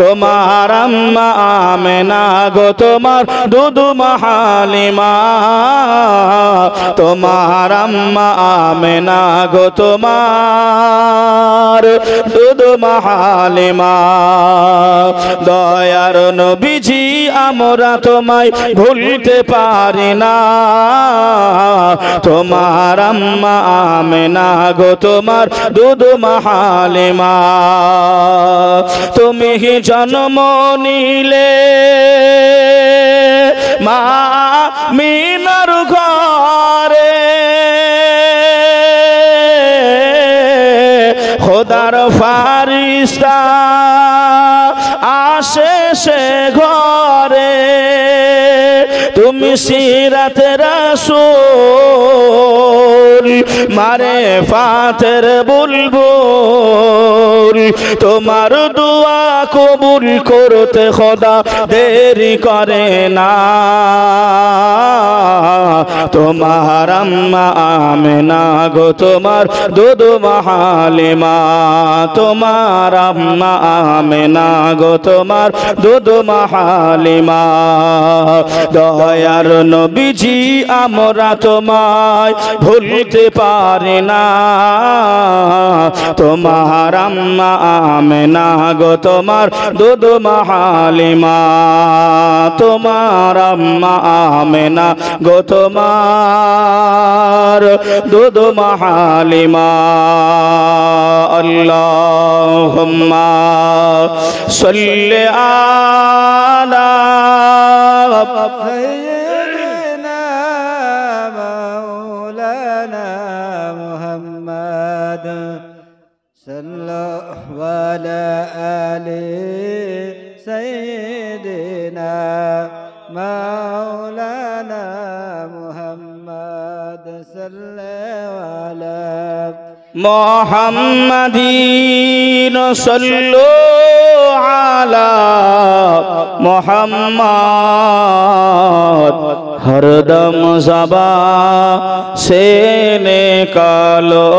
তোমার আম্মা আমেনা গো, তোমার দুদু হালিমা, তোমার আম্মা আমেনা গো, তোমার দুদু হালিমা। দয়ার নবীজি আমরা তোমায় ভুলতে পারি না, তোমার আম্মা আমেনা গো, তোমার দুধ হালিমা। তুমি জন্ম নিলে মা মিনার ঘরে, খোদার ফারিস্তা আসে সে ঘরে, তুমি সিরাতে রাসূল মারে ফাতের বুলবুল তোমার দোয়া কবুল করতে খোদা দেরি করে না তোমার আম্মা আমেনা গো তোমার দুধ হালিমা তোমার আম্মা আমেনা গো তোমার দুধ হালিমা দয়ার নবীজি আমরা তোমায় ভুলতে পারি না তোমার আম্মা আমেনা গো তোমার দুধ হালিমা তোমার আম্মা আমেনা গো তোমার দুধ হালিমা আল্লাহুম্মা সাল্লি আলা سيدنا مولانا محمد صلى على آل سيدنا مولانا محمد صلى على محمدين صلوا على محمد हर दम ज़बा से निकालो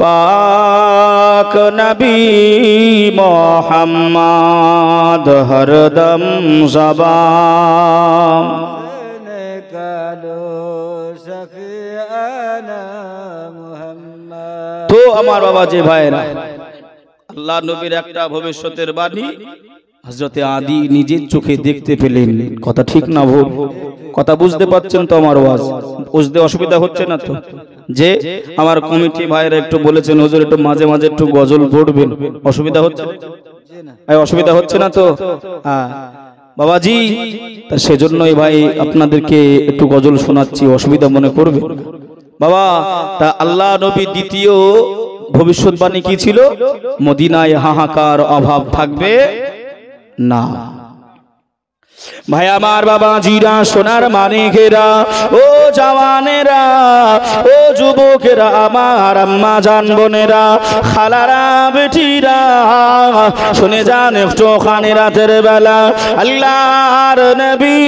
पाक नबी मोहम्मद हर दम ज़बा तो আমার বাবা যে ভাইরা আল্লাহ নবীর একটা ভবিষ্যতের বাণী হযরতে আদি নিজের চোখে দেখতে পেলেন কথা ঠিক না ভুল কথা বুঝতে পাচ্ছেন তো আমার আওয়াজ বুঝতে অসুবিধা হচ্ছে না তো যে আমার কমিটি ভাইরা একটু বলেছেন হুজুর একটু মাঝে মাঝে একটু গজল পড়বেন অসুবিধা হচ্ছে এই অসুবিধা হচ্ছে না তো হ্যাঁ বাবাজি তা সেজন্যই ভাই আপনাদেরকে একটু গজল শোনাচ্ছি অসুবিধা মনে করবে বাবা তা আল্লাহ নবী দ্বিতীয় ভবিষ্যৎবাণী কি ছিল মদিনায় হাহাকার অভাব থাকবে না ভাই আমার বাবা জিরা সোনার মানিকেরা ও জওয়ানেরা ও যুবকেরা আমার আম্মা জান বোনেরা খালারা বেটিরা শুনে যান একটু খানি রাতের বেলা আল্লাহর নবী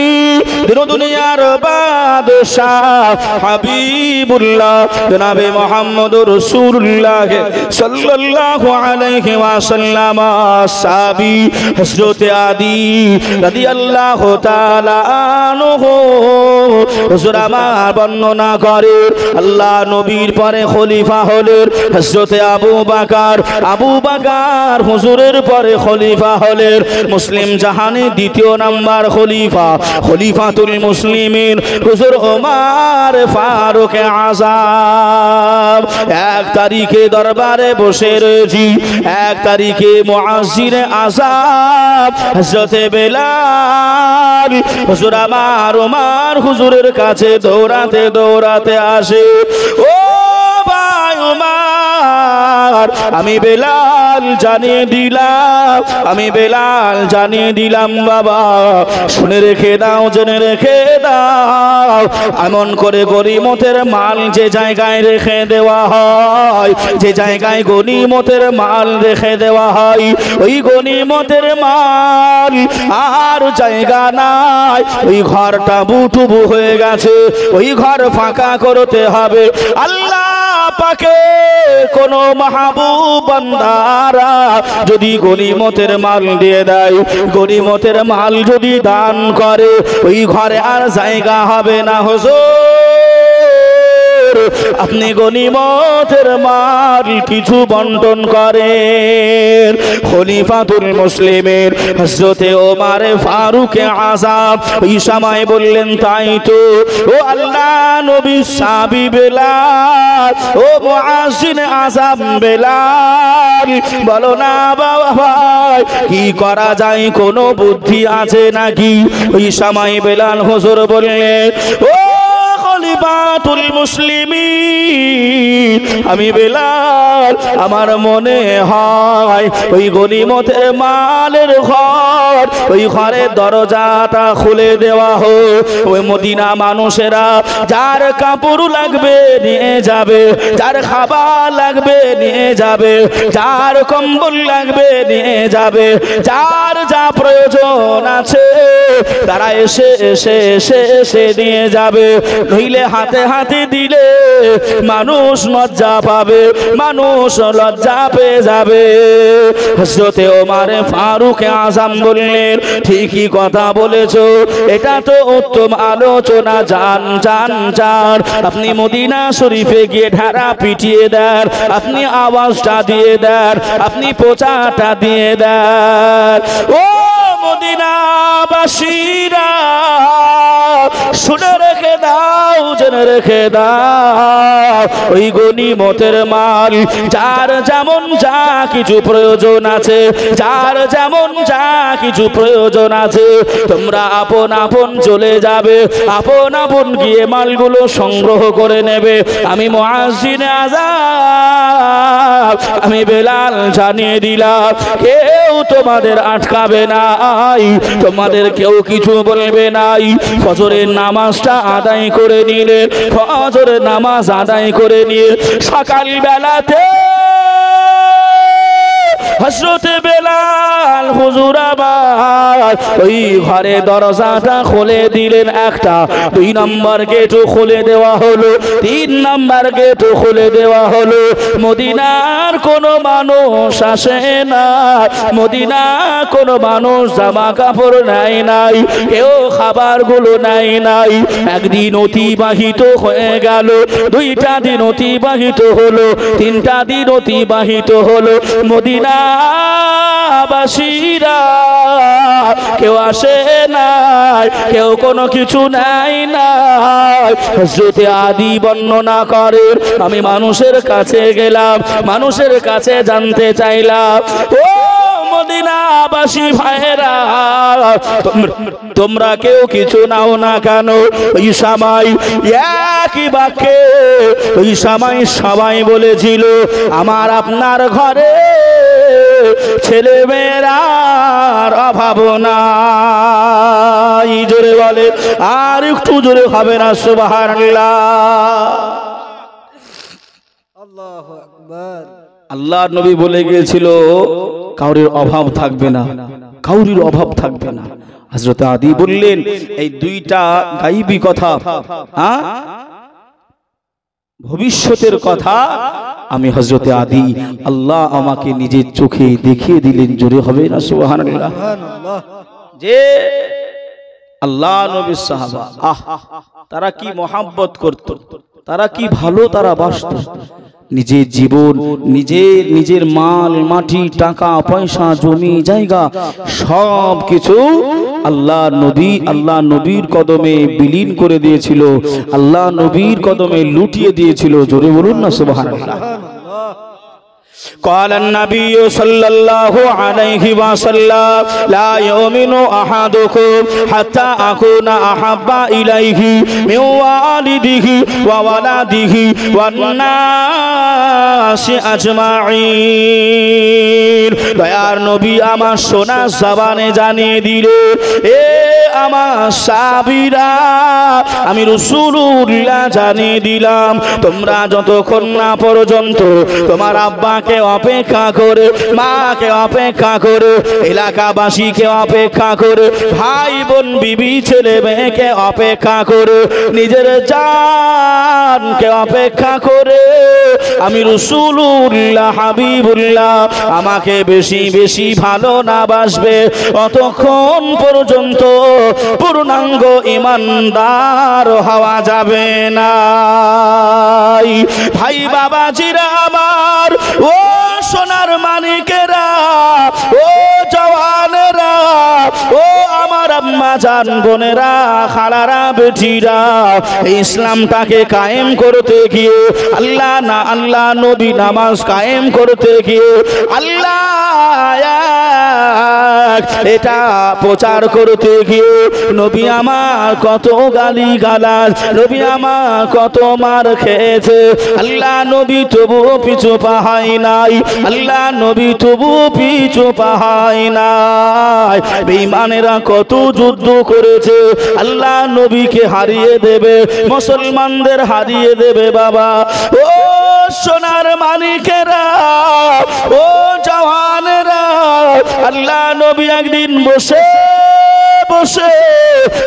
দিন দুনিয়ার বাদশাহ হাবিবুল্লাহ জনাবে মুহাম্মদুর রাসূলুল্লাহ সাল্লাল্লাহু আলাইহি ওয়াসাল্লাম সাহাবী হযরত আদি রাদিয়াল্লাহু তাআলা আনহু হুজুর আমার বর্ণনা করে আল্লাহ নবীর পরে খলিফা হলেন হযরত আবু বকর হুজুরের পরে খলিফা হলেন মুসলিম জাহানের দ্বিতীয় নাম্বার খলিফাতুল মুসলিমিন হুজুর ওমর ফারুক আযম এক তারিখে দরবারে বসে রয়েছি এক তারিখে মুআজ্জিনে আযাব হযরত বেলাল হুজুর আমার ওমর হুজুরের কাছে দৌড়াতে দৌড়াতে আসে ও ভাই ওমর আমি বেলাল জানিয়ে দিলাম বাবা শুনে রেখে দাও জেনে রেখে দাও এমন করে গনিমতের মাল যে জায়গায় রেখে দেওয়া হয় যে জায়গায় গনিমতের মাল রেখে দেওয়া হয় ওই গনিমতের মাল আর জায়গা নাই ওই ঘরটা বুটুবু হয়ে গেছে ওই ঘর ফাঁকা করতে হবে আল্লাহ পাকে কোন মাহবুব বান্দারা যদি গনিমতের মাল দিয়ে দেয় গনিমতের মাল যদি দান করে ওই ঘরে আর জায়গা হবে না হুজুর আপনি গনিমতের মাল কিছু বন্টন করেন খলিফাতুল মুসলিমের হযরত ওমর ফারুক আযম ওই সময় বললেন তাই তো ও আল্লাহ নবী সাহাবী বেলাল ও মুআজ্জিন আযম বেলাল বলো না বাবা ভাই কি করা যায় কোনো বুদ্ধি আছে নাকি ওই সময় বেলাল হুজুর বললেন ও খলিফাতুল মুসলিমিন আমি বেলাল মাল আমার মনে হয় ওই গনিমতের মালের ঘর, ওই ঘরের দরজাটা খুলে দেওয়া হোক। ওই মদিনা মানুষেরা যার কাপড় লাগবে নিয়ে যাবে, যার খাবার লাগবে নিয়ে যাবে, যার কম্বল লাগবে নিয়ে যাবে, যার যা প্রয়োজন আছে তারা এসে এসে এসে এসে নিয়ে যাবে। নইলে হাতে হাতে দিলে মানুষ লজ্জা পাবে, মানুষ লজ্জা পেয়ে যাবে। হযরতে ওমর ফারুক আযম বললেন, ঠিকই কথা বলেছো, এটা তো উত্তম আলোচনা। জান জান জান, আপনি মদিনা শরীফে গিয়ে ঢাড়া পিটিয়ে দেন, আপনি আওয়াজটা দিয়ে দেন, আপনি পোচাটা দিয়ে দেন। ও মদিনাবাসীরা শুনে রেখে দাও, জেনে রেখে দাও, ওই গনিমতের মাল যার যেমন যা কিছু প্রয়োজন আছে, যার যেমন যা কিছু প্রয়োজন আছে, তোমরা আপন আপন চলে যাবে, আপন আপন গিয়ে মালগুলো সংগ্রহ করে নেবে। আমি মুয়াজ্জিনে আযান, আমি বেলাল জানিয়ে দিলাম, কেউ তোমাদের আটকাবে না, তোমাদের কেউ কিছু বলবে নাই। ফজরের নামাজটা আদায় করে নিলে, ফজরের নামাজ আদায় করে নিয়ে সকাল বেলাতে হযরতে বেলাল হুজুর আবার ওই ঘরে দরজাটা খুলে দিলেন। একটা, 2 নম্বর গেটও খুলে দেওয়া হলো, 3 নম্বর গেটও খুলে দেওয়া হলো। মদিনার কোনো মানুষ আসে না, মদিনার কোনো মানুষ জামা কাপড় নেয় নাই, কেউ খাবারগুলো নেয় নাই। একদিন অতিবাহিত হয়ে গেল, 2টা দিন অতিবাহিত হলো, 3টা দিন অতিবাহিত হলো। মদিনা বাসীরা কেউ আসে নাই, কেউ কোনো কিছু নাই নাই। হযরতে আদি বর্ণনা করে, আমি মানুষের কাছে গেলাম, মানুষের কাছে জানতে চাইলাম, ও মদিনাবাসী ভাইরা, তোমরা কেউ কিছু নাও না কেন? ওই সময় একই বাক্যে ওই সময় সবাই বলেছিল, আমার আপনার ঘরে ছেলে মেয়েরার অভাব নাই। জোরে বলে, আর একটু জোরে হবে না সুবহানাল্লাহ। আল্লাহু আকবার। আল্লাহর নবী বলে গিয়েছিল, কাউরির অভাব থাকবে না, কাউরির অভাব থাকবে না। হযরত আদি বললেন, এই 2টা গায়বী কথা, ভবিষ্যতের কথা আমি হযরতে আদি আল্লাহ আমাকে নিজের চোখে দেখিয়ে দিলেন। জোরে হবে না সুবহানাল্লাহ। যে আল্লাহ নবীর সাহাবা, তারা কি মহব্বত করত, তারা কি ভালো তারা বাসত। নিজের জীবন, নিজের মাল মাটি টাকা পয়সা জমি জায়গা সব কিছু আল্লাহ নবীর কদমে বিলীন করে দিয়েছিল, আল্লাহ নবীর কদমে লুটিয়ে দিয়েছিল। জোরে বলুন না সুবহানাল্লাহ। قال النبي صلى الله عليه وسلم لا يؤمن أحدكم حتى أكون أحب إليه من والده وولده والناس أجمعين। দয়ার নবী আমার সোনা জবানে জানিয়ে দিলে, এ আমার সাহাবীরা, আমি রাসূলুল্লাহ জানিয়ে দিলাম, তোমরা যতক্ষণ না পর্যন্ত তোমার আব্বাকে অপেক্ষা করে, মাকে অপেক্ষা করে, এলাকাবাসীকে অপেক্ষা করে, ভাই বোন বিবি ছেলে মেয়েকে অপেক্ষা করে, নিজের জানকে অপেক্ষা করে, আমি রাসূলুল্লাহ হাবিবুল্লাহ আমাকে বেশি বেশি ভালো না বাসবে, অতক্ষণ পর্যন্ত পূর্ণাঙ্গ ঈমানদার হওয়া যাবে না। ভাই বাবাজিরা আমার, ও সোনার মানিকেরা, ও জওয়ানেরা, ও আমার আম্মা জান বোনেরা, খালারা বেটিরা, ইসলামটাকে কায়েম করতে গিয়ে, আল্লাহ নবী নামাজ কায়েম করতে গিয়ে, আল্লাহ এটা প্রচার করতে গিয়ে নবী আমার কত গালি গালাজ, নবী আমার কত মার খেয়েছে। আল্লাহ নবী তবু পিছু পাহাই নাই, আল্লাহ নবী তবু পিছু পাহাই নাই। বেঈমানেরা কত যুদ্ধ করেছে, আল্লাহ নবীকে হারিয়ে দেবে, মুসলমানদের হারিয়ে দেবে বাবা। ও সোনার মানিকেরা, ও জওয়ানেরা, আল্লাহ নবী একদিন বসে বসে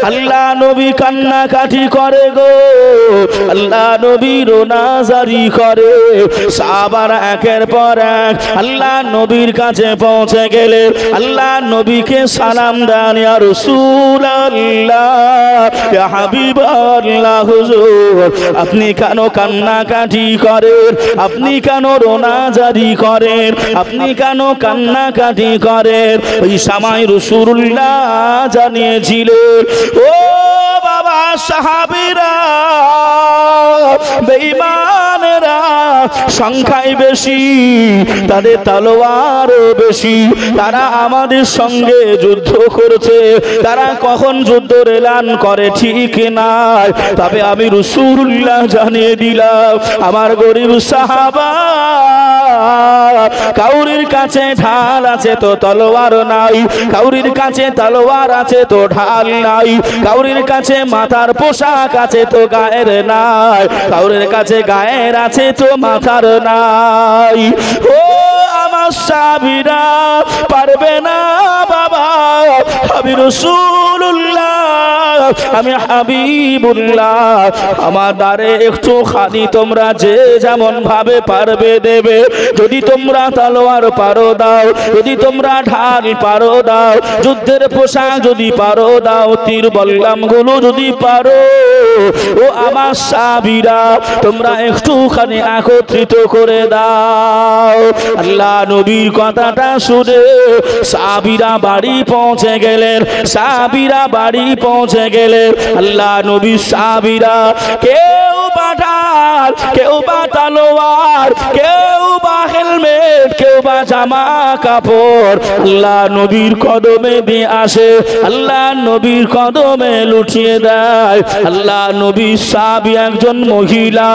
আল্লাহ নবী কান্নাকাটি করে গো, আল্লাহ নবী রোনাজারি করে। সাহাবারা একের পর এক আল্লাহ নবীর কাছে পৌঁছে গেলে আল্লাহ নবীকে সালাম দেন, ইয়া রাসূলুল্লাহ, ইয়া হাবিবাল্লাহ, হুজুর আপনি কেন কান্নাকাটি করেন, আপনি কেন রোনাজারি করেন, আপনি কেন কান্নাকাটি করেন? ওই সময় রাসূলুল্লাহ জানিয়েছিলেন, ও বাবা সাহাবীরা, বেঈমানেরা সংখ্যায় বেশি, তাদের তলোয়ারও বেশি, তারা আমাদের সঙ্গে যুদ্ধ করছে, তারা কখন যুদ্ধের এলান করে ঠিক নাই। তবে আমি রাসূলুল্লাহ জানিয়ে দিলাম, আমার গরীব সাহাবা, কাউরির কাছে ঢাল আছে তো তলোয়ার নাই, কাউরির কাছে তলোয়ার আছে তো ঢাল নাই, কাউরির কাছে মাথার পোশাক আছে তো গায়ের নাই, কাউরির কাছে গায়ের আছে তো মাথার নাই। ও আমার সাহাবীরা পারবে না বাবা, আমি রাসূলুল্লাহ, আমি হাবিবুল্লাহ, আমার দ্বারে একটু খানি তোমরা যে যেমন ভাবে পারবে দেবে। যদি তোমরা তলোয়ার পারো দাও, যদি তোমরা ঢাল পারো দাও, যুদ্ধের পোশাক যদি পারো দাও, তীর বল্লাম গুলো যদি পারো, ও আমার সাহাবীরা তোমরা একটুখানি একত্রিত করে দাও। আল্লাহ নবীর কথাটা শুনে সাহাবীরা বাড়ি পৌঁছে গেলেন, সাহাবীরা বাড়ি পৌঁছে গেলেন। আল্লাহ নবী সাহাবীরা কেউ বা ঢাল, কেউ বা তলোয়ার, কেউ বা হেলমেট, কেউ বা জামা কাপড় আল্লাহ নবীর কদমে দিয়ে আসে, আল্লাহ নবীর কদমে লুটিয়ে দেয়। আল্লাহ নবী সাহাবী একজন মহিলা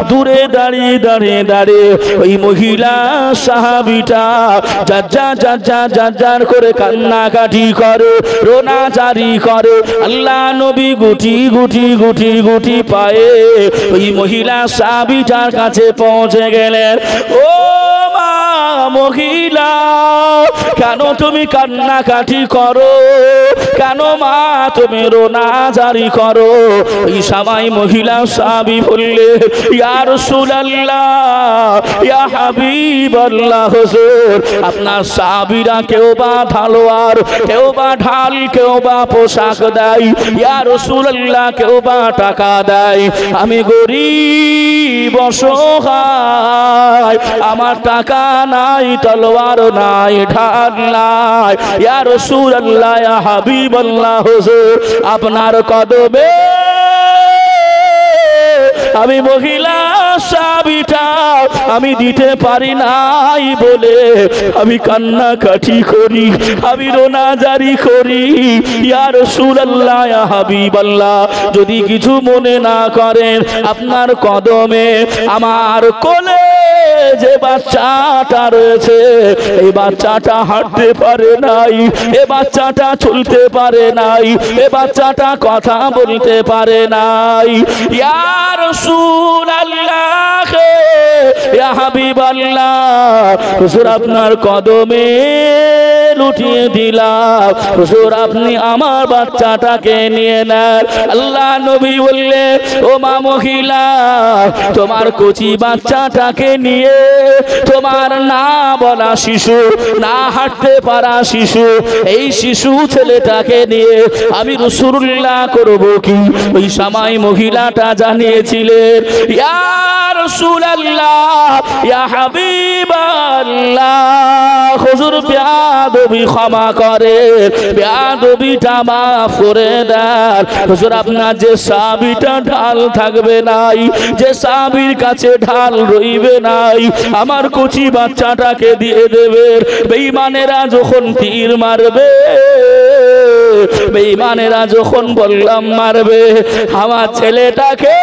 দূরে দাঁড়িয়ে দাঁড়িয়ে দাঁড়িয়ে ওই মহিলা সাহাবীটা যার করে কান্নাকাটি করে, রোনাজারি করে। আল্লাহ নবী গুটি গুটি গুটি গুটি পায়ে ওই মহিলা সাহাবীটার কাছে পৌঁছে গেলেন। ও মা মহিলা, কেন তুমি কান্নাকাটি করো, কেন মা তুমি রোনাজারি করো? ওই সময় মহিলা সাহাবী বললে, ইয়া রাসূলুল্লাহ, ইয়া হাবিবাল্লাহ, হুজুর আপনার সাহাবীরা কেউ বা তলোয়ার, কেউ বা ঢাল, কেউ বা পোশাক দেয়, ইয়া রাসূলুল্লাহ কেউ বা টাকা দেয়, আমি গরীব অসহায়, আমার টাকা নাই, তলোয়ার নাই, ঢাল নাই, ইয়া রাসূলুল্লাহ, ইয়া হাবিবাল্লাহ, হুজুর আপনার কদমে আমি মহিলা সাহাবীটা আমি দিতে পারি নাই বলে আমি কান্নাকাটি করি, আমি রোনাজারি করি। ইয়া রাসূলুল্লাহ, ইয়া হাবিবাল্লাহ, যদি কিছু মনে না করেন, আপনার কদমে আমার কোলে যে বাচ্চাটা রয়েছে, এই বাচ্চাটা হাঁটতে পারে নাই, এ বাচ্চাটা চলতে পারে নাই, এ বাচ্চাটা কথা বলতে পারে নাই। ইয়া রাসূলুল্লাহ, ইয়া হাবিবাল্লাহ, হুজুর আপনার কদমে লুটিয়ে দিলাম, হুজুর আপনি আমার বাচ্চাটাকে নিয়ে নেন। আল্লাহ নবী বললে, ও মা মহিলা, তোমার কচি বাচ্চাটাকে নিয়ে, তোমার না বলা শিশু, না হাঁটতে পারা শিশু, এই শিশু ছেলেটাকে নিয়ে আমি রাসূলুল্লাহ করব কি? ওই সময় মহিলাটা জানিয়েছিলেন, ইয়া রাসূলুল্লাহ, ইয়া হাবিবাল্লাহ, হুজুর প্যাদ বেয়াদবি ক্ষমা করে, বেয়াদবিটা মাফ করে দেন। হুজুর আপনার যে সাহাবীটা ঢাল থাকবে নাই, যে সাহাবীর কাছে ঢাল রইবে নাই, আমার কচি বাচ্চাটাকে দিয়ে দেবে। বেঈমানেরা যখন তীর মারবে, বেঈমানেরা যখন বললাম মারবে, আমার ছেলেটাকে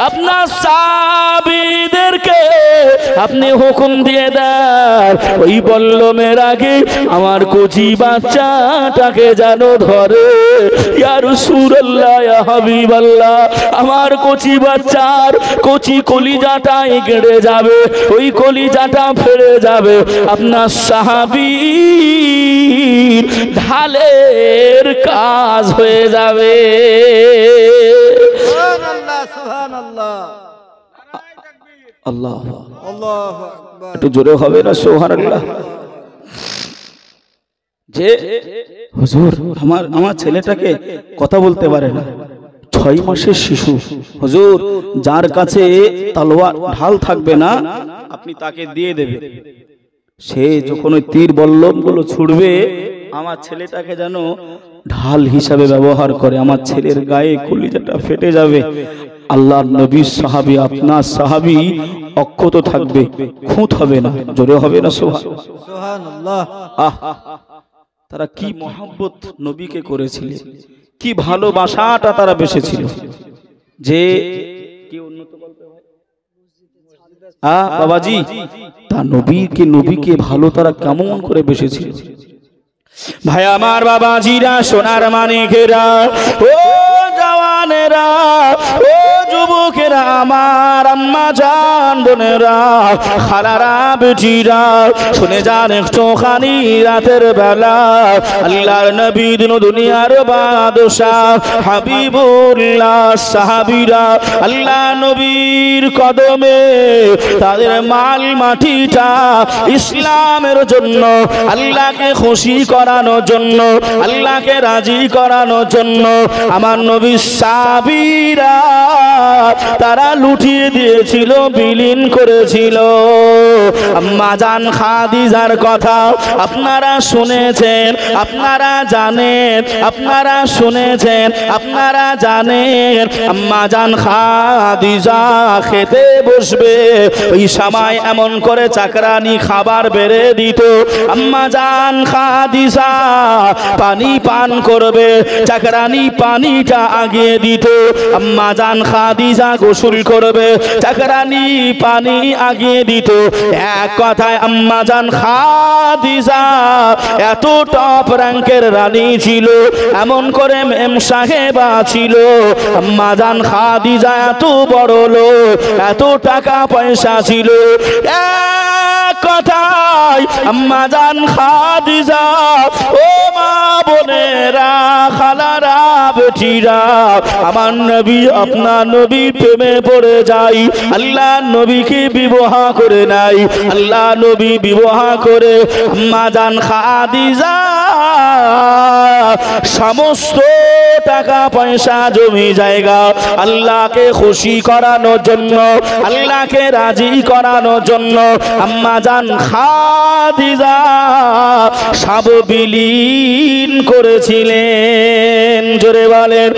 আপনার সাহাবীদেরকে আপনি হুকুম দিয়ে দেন, ওই বল্লমের আগে আমার কচি বাচ্চাটাকে যেন ধরে। ইয়া রাসূলুল্লাহ, ইয়া হাবিবাল্লাহ, আমার কচি বাচ্চার কচি কলিজাটাই কেড়ে যাবে, ওই কলিজাটা ফেড়ে যাবে, আপনার সাহাবীর ঢালের কাজ হয়ে যাবে। সুবহানাল্লাহ, সুবহানাল্লাহ, আল্লাহ, আল্লাহু আকবার। একটু জোরে হবে না সুবহানাল্লাহ? যে হুজুর আমার ছেলেটাকে কথা বলতে পারে না, 6 মাসের শিশু। হুজুর, যার কাছে তলোয়ার ঢাল থাকবে না আপনি তাকে দিয়ে দেবে, সে যখন ওই তীর বল্লম গুলো ছুড়বে আমার ছেলেটাকে যেন ঢাল হিসাবে ব্যবহার করে, আমার ছেলের গায়ে কলিজাটা ফেটে যাবে। আল্লাহর নবীর সাহাবী, আপনার সাহাবী অক্ষত থাকবে, খুঁত হবে না। জোরে হবে না সুবহানাল্লাহ। আহ, তারা কি মহব্বত নবীকে করেছিলেন, কি ভালোবাসাটা তারা বেসেছিল। যে কি উন্নত বলতে হয় বাবাজি, তা নবীকে ভালো তারা কেমন করে বেসেছিল। ভাই আমার, বাবাজিরা, সোনার মানিকেরা, ও জওয়ানেরা, ও যুবকেরা, আমার আম্মা জান বোনেরা, খালারা, বেটিরা, শুনে যান একটুখানি রাতের বেলা আল্লাহর নবী দুনিয়ার বাদশাহ হাবিবুল্লাহ সাহাবীরা আল্লাহ নবীর কদমে তাদের মাল মাটিটা ইসলামের জন্য, আল্লাহকে খুশি করানোর জন্য, আল্লাহকে রাজি করানোর জন্য আমার নবী সাহাবীরা তারা লুটিয়ে দিয়েছিল, বিলীন করেছিল। আম্মা জান খাদিজার কথা আপনারা শুনেছেন, আপনারা জানেন, আপনারা শুনেছেন, আপনারা জানেন। আম্মা জান খাদিজা খেতে বসবে, ওই সময় এমন করে চাকরানি খাবার বেড়ে দিত। আম্মা জান খাদিজা পানি পান করবে, চাকরানি পানিটা আগিয়ে দিত। আম্মা জান খাদিজা গোসল করবে, চাকরানি পানি আগিয়ে দিত। এক কথায় আম্মা জান খাদিজা এত টপ র্যাঙ্কের রানী ছিল, এমন করে মেম সাহেবা ছিল। আম্মা জান খাদিজা এত বড় লোক, এত টাকা পয়সা ছিল। এক কথায় আম্মা জান খাদিজা, ও মা বোনেরা, খালারা, বেটিরা, আমার নবী আপনার নবী প্রেমে পড়ে যাই, আল্লাহ নবীকে বিবাহ করে নাই, আল্লাহ নবী বিবাহ করে আম্মা জান খাদিজা সমস্ত টাকা পয়সা জমি জায়গা আল্লাহকে খুশি করানোর জন্য, আল্লাহকে রাজি করানোর জন্য আম্মা জান খাদিজা সব বিলীন করেছিলেন। জোরে বলেন,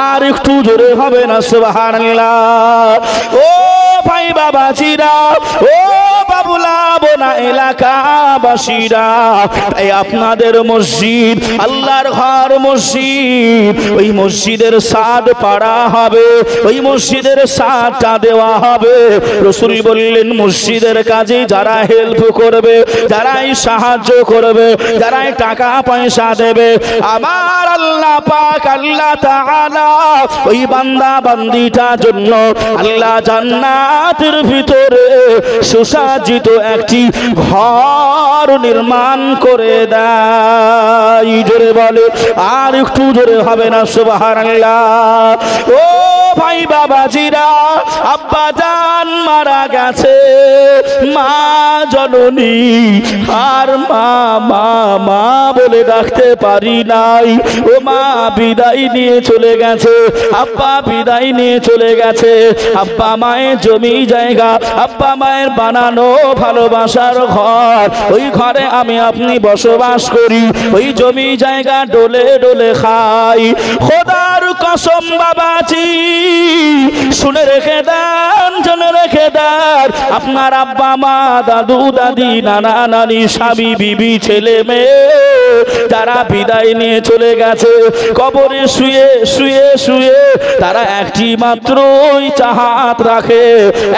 আর একটু জোরে হবে না সুবহানাল্লাহ? ও ভাই বাবাজিরা, ও বাবুলা বোনা এলাকাবাসীরা, তাই আপনাদের মসজিদ, আল্লাহর ঘর মসজিদ, ওই মসজিদের ছাদ পাড়া হবে, ওই মসজিদের ছাদটা দেওয়া হবে। রাসূল বললেন মসজিদের কাজে যারা হেল্প করবে, যারাই সাহায্য করবে, যারাই টাকা পয়সা দেবে, আমার আল্লাহ পাক আল্লাহ তাআলা ওই বান্দা বান্দিটার জন্য আল্লাহ জান্নাতের ভিতরে সুসজ্জিত একটি ঘর নির্মাণ করে দেয়। জোরে বলে, আর একটু জোরে হবে না সুবহানাল্লাহ? ও ভাই বাবাজিরা, আব্বা জান মারা গেছে, মা জননী আর মা মা মা বলে ডাকতে পারি নাই। ও মা বিদায় নিয়ে চলে গেছে, আব্বা বিদায় নিয়ে চলে গেছে। আব্বা মায়ের জমি জায়গা, আব্বা মায়ের বানানো ভালোবাসার ঘর, ওই ঘরে আমি আপনি বসবাস করি, ওই জমি জায়গা ডোলে ডোলে খাই। খোদার কসম বাবাজি শুনে রেখে দেন, জেনে রেখে দেন, আপনার আব্বা মা দাদু দাদি নানা নানি স্বামী বিবি ছেলে মেয়ে তারা বিদায় নিয়ে চলে গেছে, কবরে শুয়ে শুয়ে শুয়ে তারা একটি মাত্র চাহাত রাখে,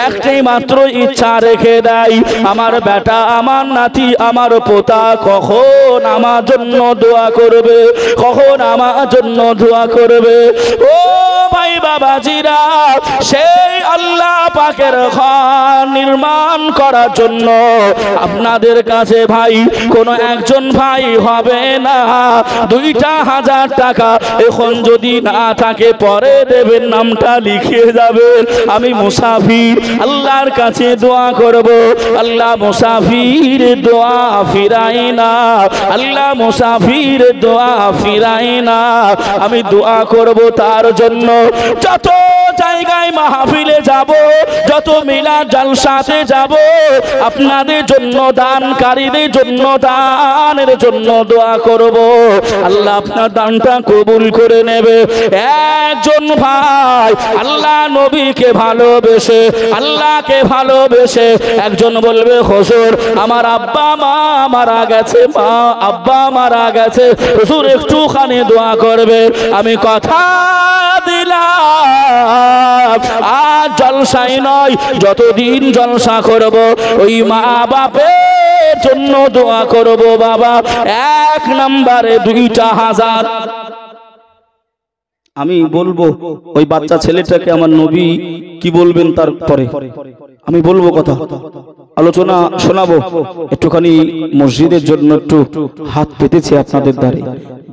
একটাই মাত্র ইচ্ছা রেখে দেয়, আমার বেটা আমার নাতি আমার পোতা কখন আমার জন্য দোয়া করবে, কখন আমার জন্য দোয়া করবে। ও ভাই বাবাজিরা, সেই আল্লাহ পাকের ঘর নির্মাণ করার জন্য আপনাদের কাছে ভাই কোন একজন ভাই হবে না, 2,000 টাকা এখন যদি না থাকে পরে দেবেন, নামটা লিখিয়ে যাবেন। আমি মুসাফির, আল্লাহর কাছে দোয়া করব, আল্লাহ মুসাফির দোয়া ফিরাই না, আল্লাহ মুসাফির দোয়া ফিরাই না। আমি দোয়া করব তার জন্য, যত জায়গায় মাহফিলে যাব, যত মিলাদ জালসাতে যাব, আপনাদের জন্য দানকারীদের জন্য দানের জন্য দোয়া করব, আল্লাহ আপনার দানটা কবুল করে নেবে। একজন ভাই আল্লাহ নবীকে ভালোবেসে, আল্লাহকে ভালোবেসে একজন বলবে হুজুর আমার আব্বা মা মারা গেছে, মা আব্বা মারা গেছে, হুজুর একটুখানি দোয়া করবে। আমি কথা দিলাম আজ জলসাই নয়, যতদিন জলসা করব ওই মা বাপের জন্য দোয়া করব বাবা। 1 নম্বরে 2,000 আমি বলবো, ওই বাচ্চা ছেলেটাকে আমার নবী কি বলবেন তারপরে আমি বলবো, কথা আলোচনা শোনাবো। একটুখানি মসজিদের জন্য একটু হাত পেতেছে আপনাদের দ্বারে।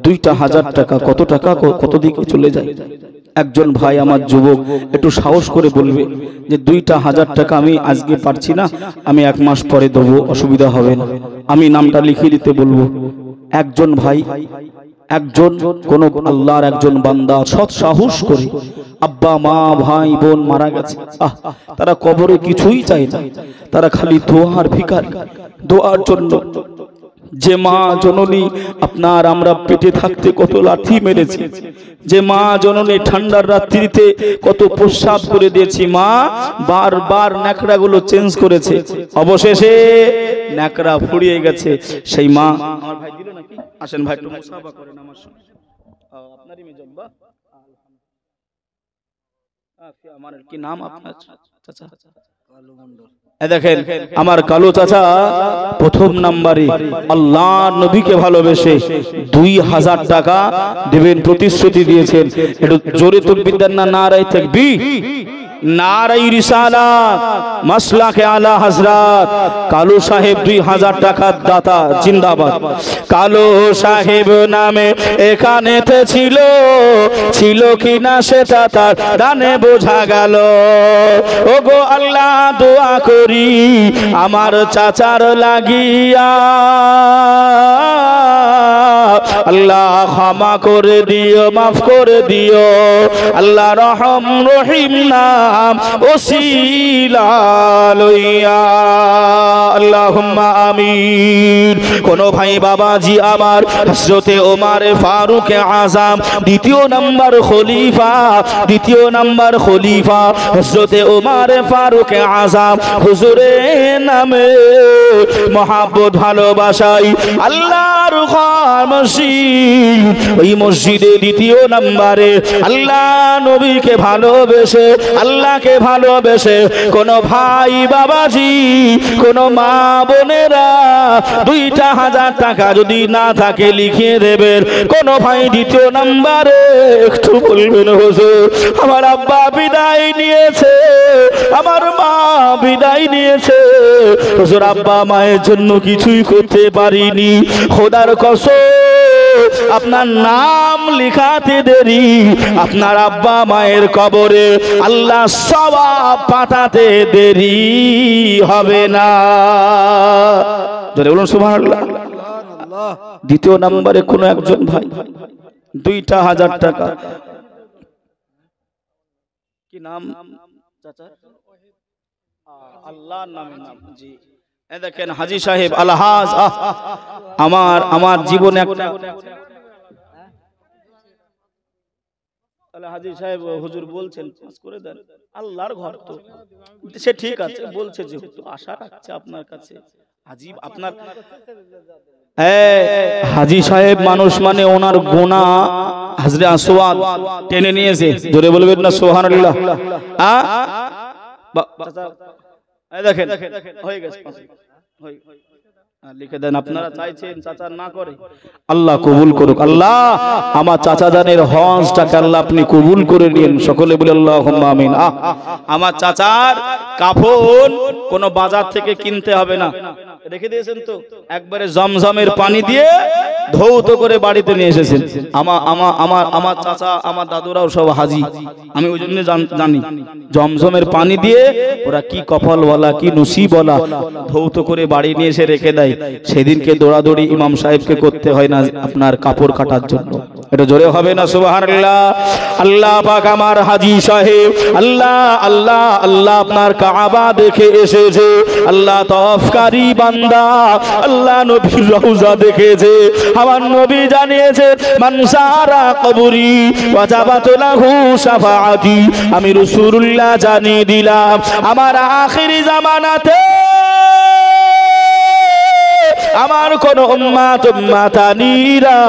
2,000 টাকা কত টাকা কত দিকে চলে যায়? একজন ভাই আমার যুবক একটু সাহস করে বলবে যে 2,000 টাকা আমি আজকে পারছি না, আমি 1 মাস পরে দেবো, অসুবিধা হবে না, আমি নামটা লিখিয়ে দিতে বলবো। একজন ভাই, একজন কোন আল্লাহর একজন বান্দা সৎ সাহস করে, আব্বা মা ভাই বোন মারা গেছে, তারা কবরে কিছুই চায় না, তারা খালি দোয়ার ভিখারি, দোয়ার জন্য। যে মা জননী আপনার আমরা পেটে থাকতে কত লাথি মেরেছি, যে মা জননী ঠান্ডার রাত্রিতে কত প্রস্রাব করে দিয়েছি, মা বারবার ন্যাকড়াগুলো চেঞ্জ করেছে, অবশেষে ন্যাকড়া ফুরিয়ে গেছে, সেই মা। আমার ভাই দিল নাকি? আসেন ভাই একটু মুসাফা করেন আমার সঙ্গে। আপনারই মেজব্বা, আমার কি নাম আপনার? চাচা কালু মণ্ডল। দেখেন আমার কালু চাচা প্রথম নাম্বারে আল্লাহর নবীকে ভালোবেসে 2,000 টাকা দেবেন প্রতিশ্রুতি দিয়েছেন। একটু জোরে তাকবীর দেন না, নারায়ে তাকবীর, নারায়ে রিসালাত, মাসলাকে আলা হযরত কালু সাহেব 2,000 টাকার দাতা, জিন্দাবাদ। কালু সাহেব নামে এখানেতে ছিল, ছিল কিনা সেটা তার ডানে বোঝা গেল। ওগো আল্লাহ দোয়া করি আমার চাচার লাগিয়া, আল্লাহ ক্ষমা করে দিও, মাফ করে দিও, আল্লাহ রহম রহিম নাম ওসিলা লইয়া, আল্লাহুম্মা আমিন। কোন ভাই বাবাজি আমার হযরতে ওমর ফারুক আযম দ্বিতীয় নাম্বার খলিফা, দ্বিতীয় নাম্বার খলিফা হযরতে ওমর ফারুক আযম হুজুরের নামে মহব্বত ভালোবাসাই আল্লাহর ঘর মসজিদ, ওই মসজিদে দ্বিতীয় নাম্বারে আল্লাহ নবীকে ভালোবেসে, আল্লাহকে ভালোবেসে কোন ভাই বাবাজি, কোন মা বোনেরা 2,000 টাকা যদি না থাকে লিখিয়ে দেবেন। কোন ভাই দ্বিতীয় নাম্বারে একটু বলবেন হুজুর আমার আব্বা বিদায় নিয়েছে, আমার মা বিদায় নিয়েছে, হুজুর আব্বা মায়ের জন্য কিছুই করতে পারিনি, খোদার কসম আপনার নাম লিখাতে দেরি, আপনার আব্বা মায়ের কবরে আল্লাহ সওয়াব পাঠাতে দেরি হবে না। জোরে বলুন সুবহানাল্লাহ। সুবহানাল্লাহ। দ্বিতীয় নম্বরে কোন একজন ভাই 2,000 টাকা, কি নাম চাচা? আল্লাহর নামে নাম। জি, এই দেখেন হাজী সাহেব আলহাজ, আমার জীবনে একটা তাহলে হাজী সাহেব হুজুর বলছেন পাস করে দেন, আল্লাহর ঘর তো সে ঠিক আছে বলছে, যেহেতু আশা রাখছে আপনার কাছে। হাজী আপনার হাজী সাহেব মানুষ মানে ওনার গোনা হাজরে আসওয়াদ টেনে নিয়েছে। জোরে বলবেন না সুবহানাল্লাহ। এই দেখেন হয়ে গেছে, লিখে দেন। আপনারা চাইছেন চাচা না করে, আল্লাহ কবুল করুক। আল্লাহ আমার চাচা জানের হজটাকে আল্লাহ আপনি কবুল করে নিন। সকলে বলে আল্লাহুম্মা আমিন। আমার চাচার কাফন কোনো বাজার থেকে কিনতে হবে না, রেখে দিয়েছেন তো, একবারে জমজমের পানি দিয়ে ধৌত করে বাড়িতে নিয়ে এসেছেন। আমার চাচা আমার দাদুরাও সব হাজী, আমি ওই জন্য জানি জমজমের পানি দিয়ে ওরা কি কপাল বলা কি নসিব বলা ধৌত করে বাড়ি নিয়ে এসে রেখে দেয়। সেদিনকে দৌড়াদৌড়ি ইমাম সাহেবকে করতে হয় না আপনার কাপড় কাটার জন্য। এটা জোরে হবে না সুবহানাল্লাহ। আল্লাহ পাক আমার হাজী সাহেব আল্লাহ আল্লাহ আল্লাহ আপনার কাবা দেখে এসেছে, আল্লাহ তওয়াফকারী বান্দা, আল্লাহ নবীর রওজা দেখেছে। আমার নবী জানিয়েছে মান সারা কবরি ওয়াজাবাত লাহু শাফাআতি। আমি রাসূলুল্লাহ জানিয়ে দিলাম আমার আখিরি জামানাতে আমার কোন উম্মত উম্মাতানিরা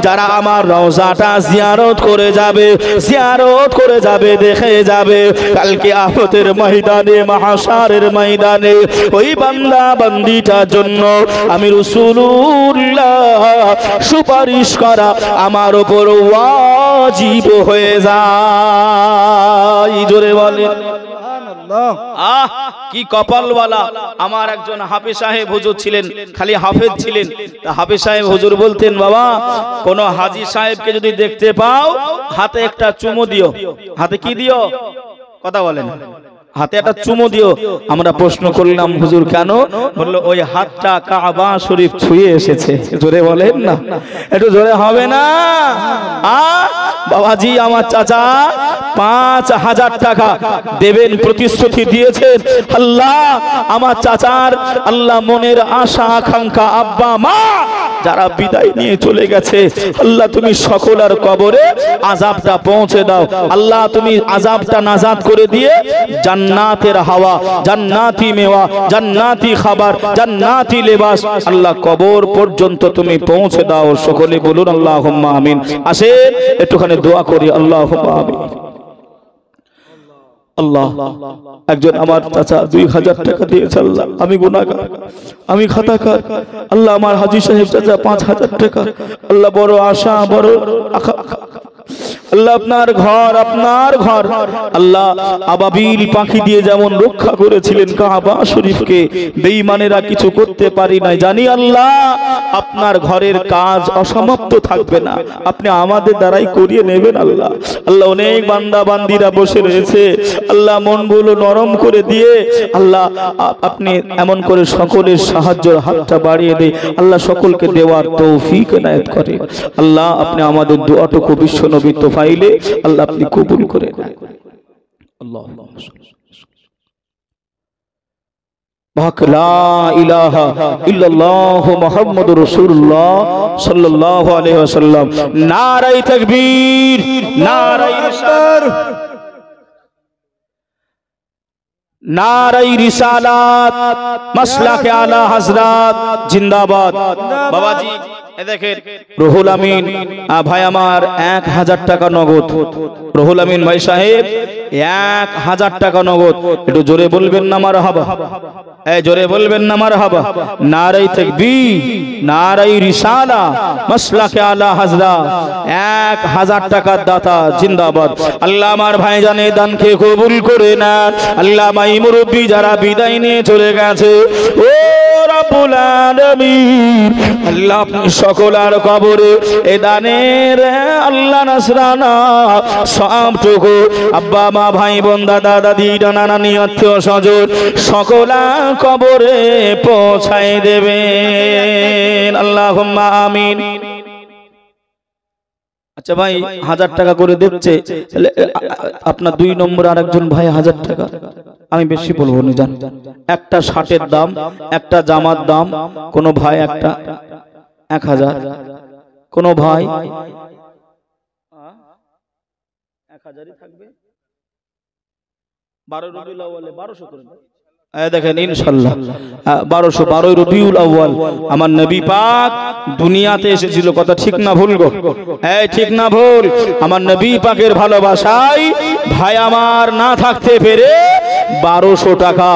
যারা আমার রওজাটা জিয়ারত করে যাবে দেখে যাবে, কালকে কিয়ামতের ময়দানে মাহশারের ময়দানে ওই বান্দা বান্দিটার জন্য আমি রাসূলুল্লাহ সুপারিশ করা আমার উপর ওয়াজিব হয়ে যায়। জোরে বলেন সুবহানাল্লাহ। কি কপালওয়ালা। আমার একজন হাফেজ সাহেব হুজুর ছিলেন, খালি হাফেজ ছিলেন। তা হাফেজ সাহেব হুজুর বলতেন, বাবা কোন হাজী সাহেবকে যদি দেখতে পাও হাতে একটা চুমু দিও। হাতে কি দিও? কথা বলেন। হাতে একটা চুমু দিও। আমরা প্রশ্ন করলাম হুজুর কেন? বললো ওই হাতটা কাবা শরীফ ছুঁয়ে এসেছে। জোরে বলেন না, একটু জোরে হবে না? বাবাজি আমার চাচা 5,000 টাকা দেবেন প্রতিশ্রুতি দিয়েছেন। আল্লাহ আমার চাচার আল্লাহ মনের আশা আকাঙ্ক্ষা আব্বা মা যারা বিদায় নিয়ে চলে গেছে, আল্লাহ তুমি সকলের কবরে আযাবটা পৌঁছে দাও। আল্লাহ তুমি আযাবটা নাজাত করে দিয়ে জান্নাতের হাওয়া, জান্নাতি মেওয়া, জান্নাতি খাবার, জান্নাতি লেবাস আল্লাহ কবর পর্যন্ত তুমি পৌঁছে দাও। সকলে বলুন আল্লাহুম্মা আমিন। আসেন একটুখানি দোয়া করি। আল্লাহুম্মা আমিন। আল্লাহ একজন আমার চাচা 2,000 টাকা দিয়েছে। আল্লাহ আমি গুনাহগার, আমি খাতাকার। আল্লাহ আমার হাজী সাহেব চাচা 5,000 টাকা। আল্লাহ বড় আশা বড় আকাঙ্ক্ষা। আল্লাহ আপনার ঘর আল্লাহ আবাবিল পাখি দিয়ে যেমন রক্ষা করেছিলেন কাবা শরীফকে, বেঈমানেরা কিছু করতে পারি নাই জানি। আল্লাহ আপনার ঘরের কাজ অসমাপ্ত থাকবে না, আপনি আমাদের দ্বারাই করিয়ে নেবেন। আল্লাহ আল্লাহ অনেক বান্দা বান্দিরা বসে রয়েছে, আল্লাহ মনগুলো নরম করে দিয়ে আল্লাহ আপনি এমন করে সকলের সাহায্যের হাতটা বাড়িয়ে দেয়। আল্লাহ সকলকে দেওয়ার তৌফিক এনায়েত করে। আল্লাহ আপনি আমাদের দোয়াটুকু বিশ্ব নবী তোফাইলে আল্লাহ আপনি কবুল করে নেন। আল্লাহুম্মা লা ইলাহা ইল্লাল্লাহ মুহাম্মাদুর রাসূলুল্লাহ সাল্লাল্লাহু আলাইহি ওয়াসাল্লাম। নারায়ে তাকবীর, নারায়ে রিসালাত, নারায়ে রিসালাত, মাসলাকে আলা হযরত জিন্দাবাদ। বাবাজি এ দেখেন রুহুল আমিন ভাই আমার 1,000 টাকা নগদ। রুহুল আমিন ভাই সাহেব 1000 টাকা নগদ। একটু জোরে বলবেন না মারহাবা, এই জোরে বলবেন না মারহাবা। নারে তাকবীর, নারে রিসালা, মাসলাকে আলা হযরত। 1000 টাকার দাতা জিন্দাবাদ। আল্লাহ আমার ভাইজানে দানকে কবুল করে নেন। আল্লাহ মাই মুরব্বি যারা বিদায় নিয়ে চলে গেছে, ও রব্বুল আলামিন, আল্লাহ আপনি সকলের কবরে এ দানের আল্লাহ নাসরানা সবটুকু আব্বা মা ভাই বোন দাদা দাদি নানা নানি আত্মীয় স্বজন সকলের কবরে পৌঁছায় দেবেন। আল্লাহুম্মা আমিন। আচ্ছা ভাই 1000 টাকা করে দিচ্ছে, আপনার 2 নম্বর আরেকজন ভাই 1000 টাকা, আমি বেশি বলবো না জান। একটা শার্টের দাম, একটা জামার দাম, কোন ভাই একটা 1000, কোন ভাই 1000ই থাকবে। 12 রবিউল আউয়ালে 1200 করে দেখেন ইনশাআল্লাহ 1212 রবিউল আউয়াল আমার নবী পাক দুনিয়াতে এসেছিল। কথা ঠিক না ভুল গো? এই ঠিক না ভুল? আমার নবী পাকের ভালোবাসায় ভাই আমার না থাকতে পেরে 1200 টাকা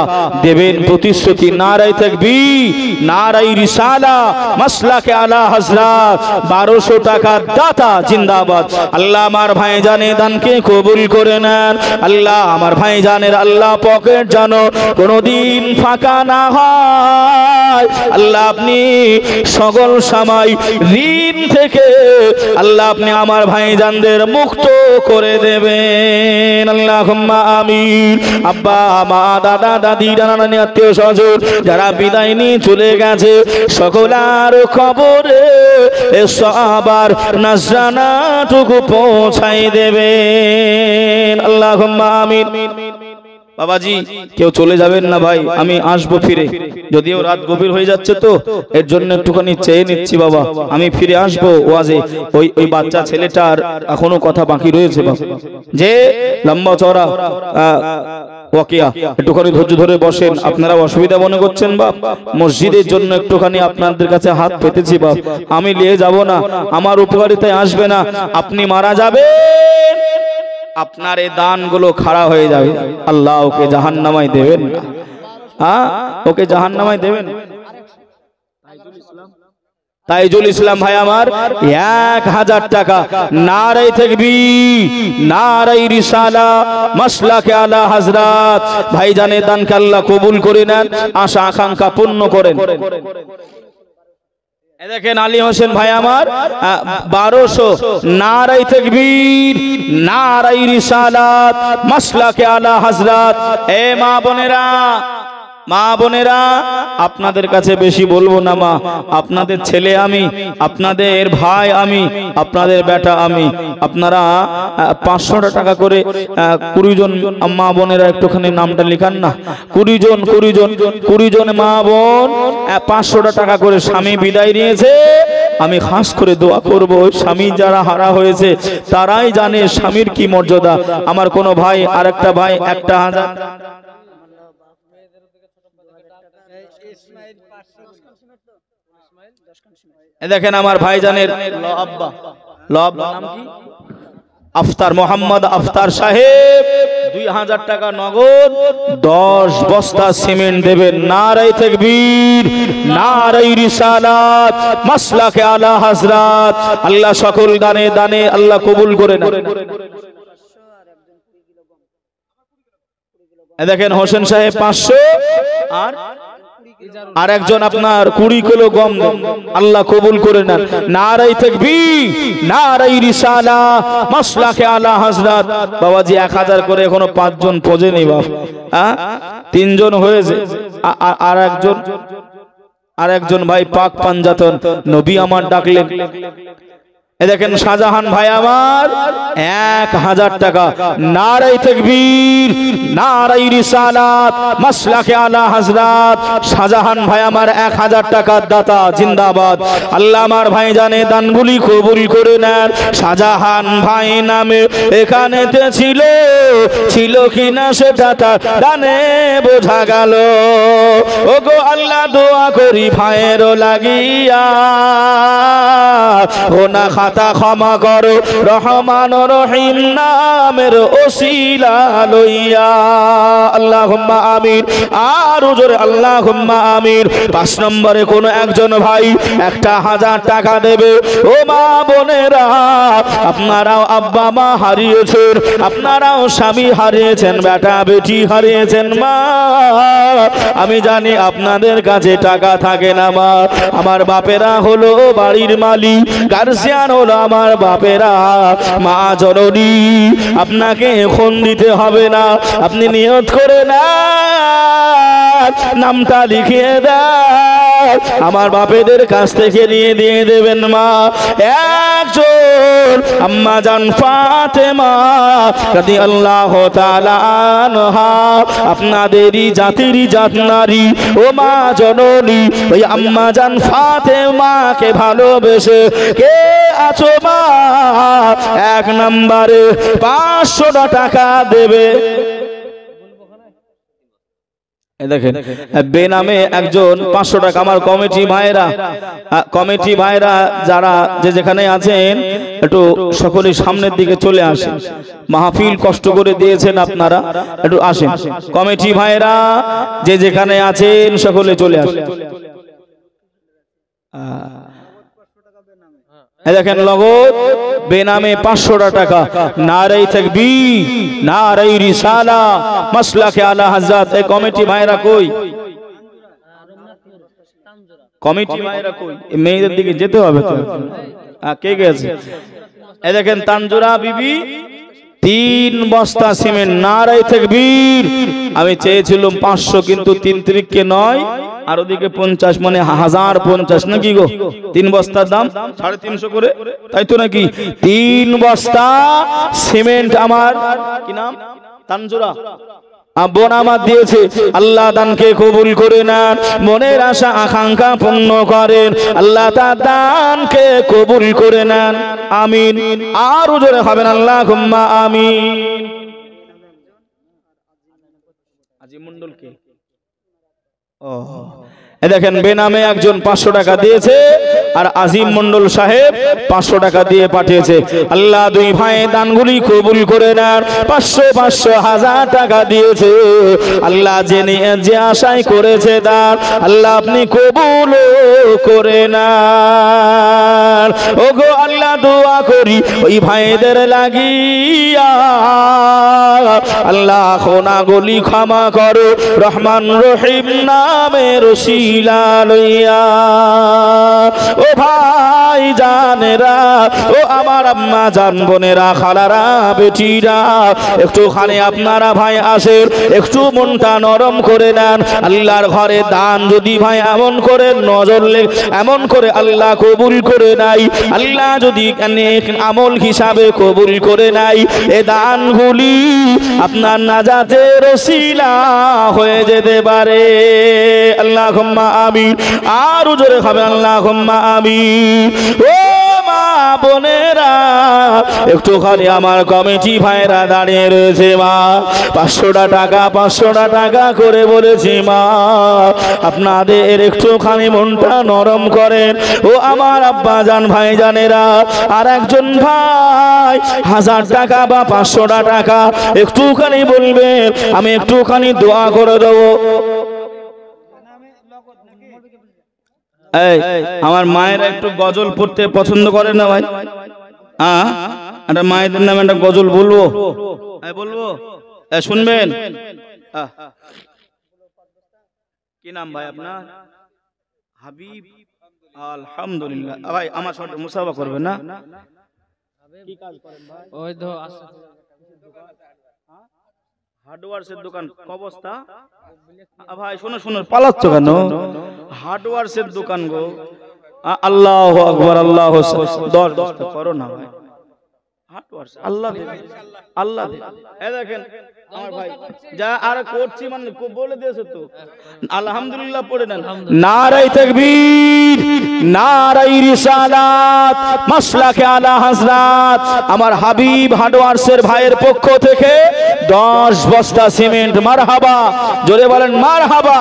দেবেন প্রতিশ্রুতি। নারে তাকবীর, নারে রিসালা, মাসলাকে আলা হযরত। 1200 টাকা দাতা জিন্দাবাদ। আল্লাহ আমার ভাইজানে দানকে কবুল করে নেন। আল্লাহ আমার ভাইজানের আল্লাহ পকেট জানো কোনদিন ফাঁকা না হয়। আল্লাহ আপনি সকল সময় ঋণ থেকে আল্লাহ আপনি আমার ভাইজানদের মুক্ত করে দেবেন। আল্লাহুম্মা আমিন। আব্বা মা দাদা দাদি নানা নানি আত্মীয় স্বজন যারা বিদায় নিয়ে চলে গেছে সকলের কবরে সবার নাজরানাটুকু পৌঁছাই দেবেন। আল্লাহুম্মা আমিন। বাবাজি কেউ চলে যাবেন না ভাই, আমি আসবো ফিরে। যদিও রাত গভীর হয়ে যাচ্ছে তো এর জন্য একটুখানি চেয়ে নিচ্ছি বাবা, আমি ফিরে আসবো ওয়াজে। ওই বাচ্চা ছেলেটার এখনো কথা বাকি রয়েছে বাবা, যে লম্বা চওড়া ওয়াকিয়া, একটুখানি ধৈর্য ধরে বসেন। আপনারা অসুবিধা মনে করছেন বাপ, মসজিদের জন্য একটুখানি আপনাদের কাছে হাত পেতেছি বাপ, আমি নিয়ে যাব না, আমার উপকারিতায় আসবে না। আপনি মারা যাবেন, আপনার এই দানগুলো খাড়া হয়ে যাবে, আল্লাহ ওকে জাহান্নামায় দেবেন না। হ্যাঁ, ওকে জাহান্নামায় দেবেন। তাইজুল ইসলাম ভাই আমার 1000 টাকা। নারে তাকবীর, নারে রিসালা, মাসলাকে আলা হযরত। ভাইজানে দানকে আল্লাহ কবুল করে নেন, আশা আকাঙ্ক্ষা পূর্ণ করেন। দেখেন আলী হোসেন ভাই আমার 1200। নারে তাকবীর, নারে রিসালাত, মাসলাকে আলা হযরত। এ মা বোনেরা, মা বোনেরা আপনাদের কাছে বেশি বলবো না মা, আপনাদের ছেলে আমি, আপনাদের ভাই আমি, আপনাদের বেটা আমি। আপনারা 500 টাকা করে 20 জন মা বোনেরা একটুখানি নামটা লিখান না। 20 জন মা বোন 500 টাকা করে স্বামী বিদায় নিয়েছে। আমি খাস করে দোয়া করব, স্বামী যারা হারা হয়েছে তারাই জানে স্বামীর কি মর্যাদা। আমার কোনো ভাই আরেকটা ভাই 1000। দেখেন আমার ভাইজানের নাম কি? আফতার, মোহাম্মদ আফতার সাহেব 2000 টাকা নগদ, 10 বস্তা সিমেন্ট দেবেন। নারে তাকবীর, নারে রিসালাত, মাসলাকে আলা হযরত। আল্লাহ সকল দানে দানে আল্লাহ কবুল করে নেন। দেখেন হোসেন সাহেব 500, আর একজন আপনার 20 কিলো গম দেন, আল্লাহ কবুল করে নেন। নারে তাকবীর, নারে রিসালা, মাসলাকে আলা হযরত। বাবাজি 1000 করে এখনো 5 জন পজেনি বাপ, 3 জন হয়েছে। আর একজন ভাই পাক পাঞ্জাতন নবী আমার ডাকলেন। দেখেন শাহজাহান ভাই আমার 1000 টাকা। নারে তাকবীর, নারে রিসালাত, মাসলাকে আলা হযরত। শাহজাহান ভাই আমার 1000 টাকার দাতা জিন্দাবাদ। আল্লাহ আমার ভাইজানে দানগুলি কবুল করে নেন। শাহজাহান ভাই নামে এখানেতে ছিল কিনা সেটা তার দানে বোঝা গেল। ওগো আল্লাহ দোয়া করি ভাইয়েরও লাগিয়া, গোনা খাতা ক্ষমা করো রহমান রহিম নামের ওসিলা লইয়া আল্লাহুম্মা আমিন। আর জোরে আল্লাহুম্মা আমিন। 5 নম্বরে কোন একজন ভাই 1000 টাকা দেবে। ও মা বোনেরা, আপনারাও আব্বা মা হারিয়েছেন, আপনারাও স্বামী হারিয়েছেন, বেটা বেটি হারিয়েছেন। মা আমি জানি আপনাদের কাছে টাকা থাকে না মা। আমার বাপেরা হলো বাড়ির মালিক, গার্জিয়ান হলো আমার বাপেরা। মা জননী, আপনাকে এখন দিতে হবে না, আপনি নিয়ত করে না, নামটা লিখিয়ে দেন, আমার বাপেদের কাছ থেকে নিয়ে দিয়ে দেবেন। মা একজন আম্মা জান ফাতেমা রাদিয়াল্লাহু তাআলা আনহা, আপনাদেরই জাতিরই জাত নারী। ও মা জননী, ওই আম্মা জান ফাতেমাকে ভালোবেসে কে আছো মা? 1 নম্বরে 500 টাকা দেবে। দেখেন বেনামে একজন 500 টাকা। আমার কমিটি ভাইরা যারা যে যেখানে আছেন একটু সকলেই সামনের দিকে চলে আসেন। মাহফিল কষ্ট করে দিয়েছেন আপনারা, একটু আসেন। কমিটি ভাইরা যে যেখানে আছেন সকলে চলে আসেন। দেখেন নগদ বেনামে 500 টাকা। নারায়ে তাকবীর, নারায়ে রিসালা, মাসলাকে আলা হযরত। এই কমিটি ভাইরা কই? কমিটি ভাইরা কই? মেয়েদের দিকে যেতে হবে তো। কে গেছে? এই দেখেন তানজুরা বিবি 3 বস্তা সিমেন্ট। নারায়ে তাকবীর। আমি চেয়েছিলাম 500, কিন্তু 3 তিরিককে 9 আর ওদিকে 50, মানে 1050 নাকি গো? 3 বস্তার দাম 350 করে, তাই তো নাকি? 3 বস্তা সিমেন্ট আমার কি নাম তানজুরা বোন আমার দিয়েছে। আল্লাহ দানকে কবুল করে নেন, মনের আশা আকাঙ্ক্ষা পূর্ণ করেন, আল্লাহ তার দানকে কবুল করে নেন। আমিন। আর জোরে হবেন আল্লাহুম্মা আমিন। আজিম মন্ডলকে দেখেন বেনামে একজন 500 টাকা দিয়েছে, আর আজিম মন্ডল সাহেব 500 টাকা দিয়ে পাঠিয়েছে। আল্লাহ দুই ভাই দানগুলি কবুল করে নেন। 500 500 1000 টাকা দিয়েছে। আল্লাহ যে আশায় করেছে দান, আল্লাহ আপনি কবুল করে নেন। ওগো আল্লাহ দোয়া করি ওই ভাইদের লাগিয়া, আল্লাহ গোনাগুলি ক্ষমা করো রহমান রহিম নামের ওসিলা লইয়া। ও ভাই জানেরা, ও আমার আম্মা জান বোনেরা, খালারা, বেটিরা, একটুখানি আপনারা ভাই আসেন, একটু মনটা নরম করে নেন। আল্লাহর ঘরে দান যদি ভাই এমন করে নজর এমন করে আল্লাহ কবুল করে নাই, আল্লাহ যদি নেক আমল হিসাবে কবুল করে নাই, এ দানগুলি আপনার নাজাতের ওসিলা হয়ে যেতে পারে। আল্লাহুম্মা আমিন। আর জোরে হবে আল্লাহুম্মা আমিন। ও মা বোনেরা, একটুখানি আমার কমিটি ভাইরা দাঁড়িয়ে রয়েছে। মা 500 টাকা 500 টাকা করে বলেছি। মা আপনাদের একটুখানি মনটা নরম করেন। ও আমার আব্বা জান ভাই জানেরা, আর একজন ভাই 1000 টাকা বা 500 টাকা একটুখানি বলবেন, আমি একটুখানি দোয়া করে দেবো। এই আমার মায়েরা একটু গজল পড়তে পছন্দ করে না ভাই? একটা মায়েদের নামে একটা গজল বলবো, বলবো, শুনবেন? কি নাম ভাই আপনার? হাবিব। আলহামদুলিল্লাহ ভাই, আমার সাথে মুসাফা করবেন না? কি কাজ করেন ভাই? ওই তো হার্ডওয়্যারসের দোকান। কবস্তা ভাই, শোনো শোনো, পালাচ্ছ কেন? হার্ডওয়্যারসের দোকান গো। আল্লাহু আকবার, আল্লাহু আকবার। 10 করো না ভাই। হার্ডওয়্যারস আল্লাহ দেবে, আল্লাহ দেবে। এই দেখেন আমার ভাই যা আর করছি, মানে বলে দিয়েছে তো। আলহামদুলিল্লাহ পড়ে নেন। নারায়ে তাকবীর, নারায়ে রিসালাত, মাসলাকে আলা হযরত। আমার হাবিব হার্ডওয়্যারসের ভাইয়ের পক্ষ থেকে 10 বস্তা সিমেন্ট। মারহাবা, জোরে বলেন মারহাবা।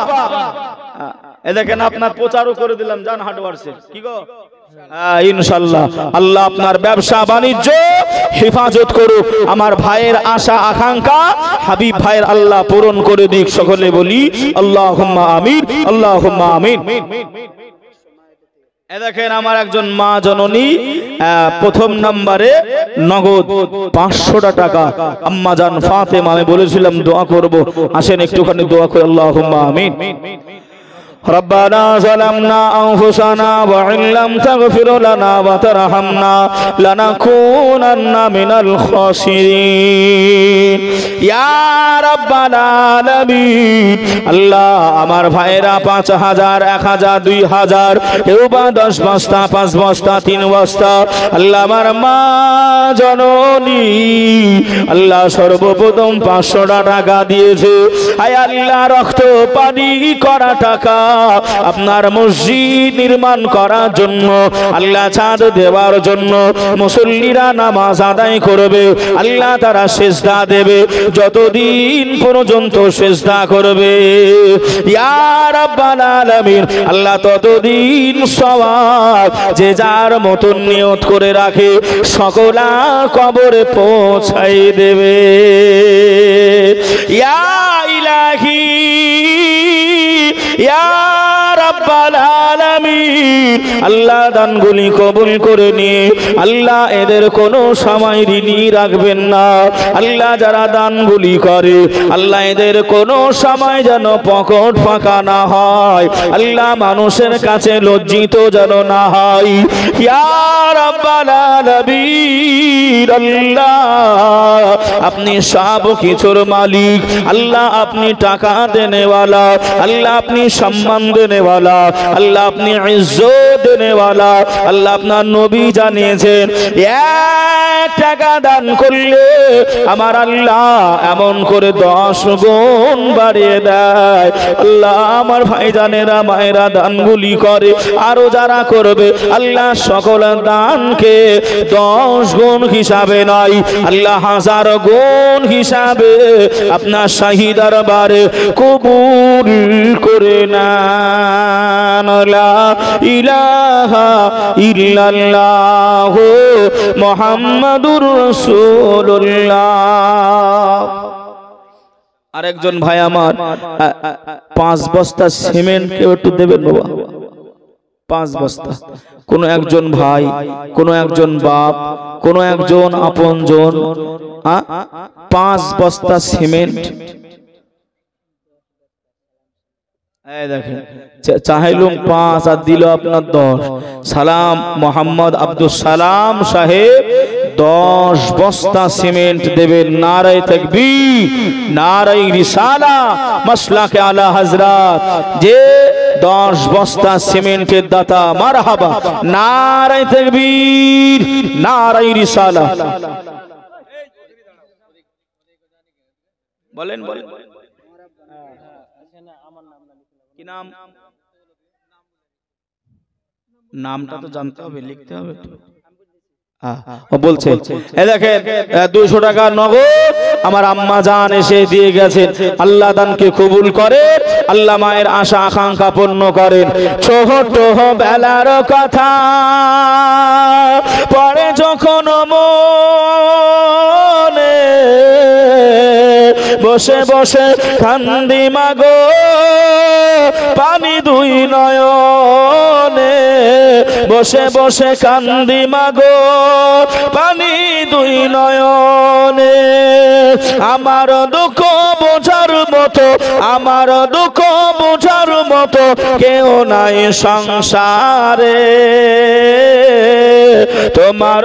এ দেখেন আপনার প্রচারও করে দিলাম, জান হার্ডওয়ার্সের কি গো, ইনশাআল্লাহ আল্লাহ আপনার ব্যবসা বাণিজ্য হেফাজত করুক, আমার ভাইয়ের আশা আকাঙ্ক্ষা হাবিব ভাইয়ের আল্লাহ পূরণ করে দিক, সকলে বলি আল্লাহুম্মা আমিন, আল্লাহুম্মা আমিন। এ দেখেন আমার একজন মা জননী প্রথম নম্বরে নগদ 500 টাকা আম্মা জান ফাতেমা, আমি বলেছিলাম দোয়া করব, আসেন একটুখানি দোয়া করি, আল্লাহুম্মা আমিন। ربنا ظلمنا أنفسنا وإن لم تغفر لنا وترحمنا لنكونن من الخاسرين يا رب العالمين। আল্লাহ আমার ভাইরা 5000 1000 2000 কেউ বা 10 বস্তা 5 বস্তা 3 বস্তা, আল্লাহ আমার মা জননী আল্লাহ সর্বপ্রথম 500 টাকা দিয়েছে, আয় আল্লাহ রক্ত পানি করা টাকা আপনার মসজিদ নির্মাণ করার জন্য, আল্লাহ ছাদ দেওয়ার জন্য, মুসল্লিরা নামাজ আদায় করবে, আল্লাহ তারা সিজদা দেবে, যতদিন পর্যন্ত সিজদা করবে ইয়া রাব্বাল আলামিন, আল্লাহ ততদিন সওয়াব যে যার মতন নিয়ত করে রাখে সকলা কবরে পৌঁছাই দেবে ইয়া ইলাহি ইয়া রাব্বাল আলামিন। আল্লাহ দানগুলি কবুল করে নিয়ে আল্লাহ এদের কোনো সময় ঋণী রাখবেন না, আল্লাহ যারা দানগুলি করে আল্লাহ এদের কোনো সময় যেন পকেট ফাঁকা না হয়, আল্লাহ মানুষের কাছে লজ্জিত যেন না হয় ইয়া রাব্বাল আলামিন। আল্লাহ আপনি সব কিছুর মালিক, আল্লাহ আপনি টাকা দেনেওয়ালা, আল্লাহ আপনি সম্মান দেনেওয়ালা, আল্লাহ আপনি ইজ্জত দেনেওয়ালা, আল্লাহ আপনার নবী জানিয়েছেন 1 টাকা দান করলে আমার আল্লাহ এমন করে 10 গুণ বাড়িয়ে দেয়। আল্লাহ আমার ভাইজানেরা মায়েরা দানগুলি করে, আরো যারা করবে আল্লাহ সকল দানকে 10 গুণ হিসাবে নয় আল্লাহ 1000 গুণ হিসাবে আপনার শাহী দরবারে কবুল করে নেন। লা ইলাহা ইল্লাল্লাহু মুহাম্মাদুর রাসূলুল্লাহ। আরেকজন ভাই আমার 5 বস্তা সিমেন্ট কেউ একটু দেবেন বাবা, 5 বস্তা। কোন একজন ভাই, কোন একজন বাপ, কোন একজন আপনজন 5 বস্তা সিমেন্ট, এই দেখেন চাইলুম 5 আর দিল আপনার 10। সালাম মোহাম্মদ আব্দুল সালাম সাহেব 10 বস্তা সিমেন্ট দেবেন। নারায়ে তাকবীর, নারায়ে রিসালা, মাসলাকে আলা হযরত যে 10 বস্তা সিমেন্টের দাতা, মারহাবা, নারায়ে তাকবীর, নারায়ে রিসালা। বলেন বলেন কি নাম? নামটা তো জানতে হবে, লিখতে হবে তো। বলছে এই দেখেন 200 টাকা নগদ আমার আম্মা জান এসে দিয়ে গেছেন। আল্লাহ দানকে কবুল করেন, আল্লাহ মায়ের আশা আকাঙ্ক্ষা পূর্ণ করেন। ছোট বেলার কথা পরে যখন মনে বসে বসে কান্দি মাগো পানি 2 নয়নে, বসে বসে কান্দি মাগো পানি 2 নয়নে। আমার দুঃখ বোঝার মতো, আমার দুঃখ বোঝার মতো কেউ নাই সংসারে, তোমার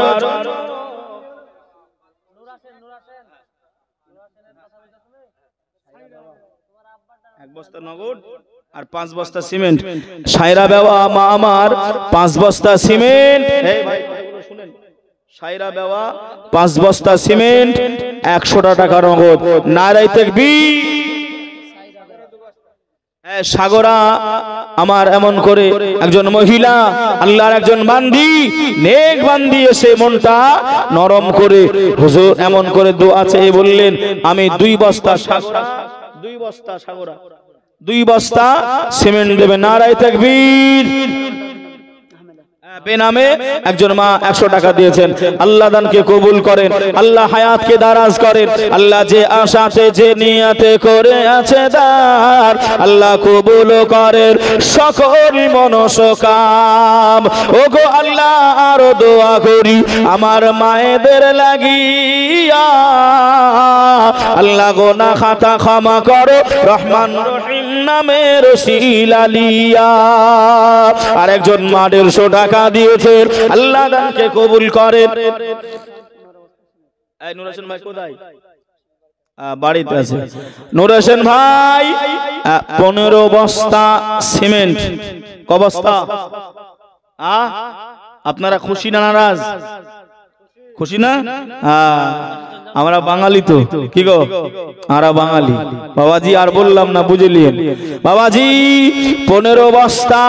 এক বস্তা নগদ আর 5 বস্তা সিমেন্ট। সায়রা বেওয়া মা আমার 5 বস্তা সিমেন্ট, এই ভাই কথাগুলো শুনেন, সায়রা বেওয়া 5 বস্তা সিমেন্ট 100 টাকা নগদ। নারায়ে তাকবীর। সাগরা আমার এমন করে একজন মহিলা, আল্লাহর একজন বান্দি, নেক বান্দি এসে মনটা নরম করে হুজুর এমন করে দোয়া চেয়ে বললেন আমি 2 বস্তা সাগরা, 2 বস্তা সাগরা 2 বস্তা সিমেন্ট দেবে। নারায়ে তাকবীর। বেনামে একজন মা 100 টাকা দিয়েছেন। আল্লাহ দানকে কবুল করেন, আল্লাহ হায়াতকে দারাজ করেন। আল্লাহ যে আশাতে যে নিয়তে করে আছে দান, আল্লাহ কবুল করেন সকল মনস্কাম। ওগো আল্লাহ আরো দোয়া করি আমার মায়েদের লাগিয়া, আল্লাহ গোনা খাতা ক্ষমা করো রহমান রহিম নামের শিলালিয়া। আর একজন মা 150 টাকা দিয়েছেন, আল্লাহ দানকে কবুল করেন। এই নূর হোসেন ভাই কোথায়? বাড়িতে আছে। নূর হোসেন ভাই 15 বস্তা সিমেন্ট। ক বস্তা? আপনারা খুশি না নারাজ? খুশি না? আমরা বাঙালি তো, কি গো? আমরা বাঙালি বাবাজি, আর বললাম না, বুঝলিয়েন বাবাজি। 15 বস্তা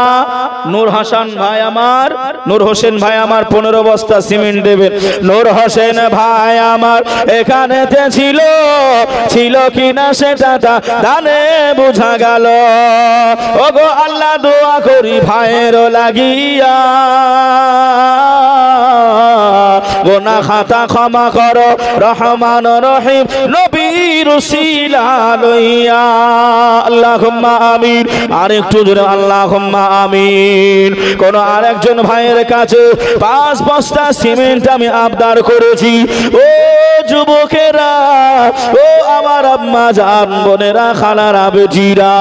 নূর হাসান ভাই আমার, নূর হোসেন ভাই আমার 15 বস্তা সিমেন্ট দেবেন। নূর হোসেন ভাই আমার এখানেতে ছিল কিনা সেটা দানে বোঝা গেল। ওগো আল্লাহ দোয়া করি ভাইয়ের লাগিয়া, গোনা খাতা ক্ষমা করো রহমান রহিম নবীর উসিলা লইয়া। আল্লাহুম্মা আমিন। আর একটু জোরে আল্লাহুম্মা আমিন। কোন আরেকজন ভাইয়ের কাছে 5 বস্তা সিমেন্ট আমি আবদার করেছি। ও যুবকেরা, ও আমার আম্মা জান বোনেরা, খালারা, বেটিরা,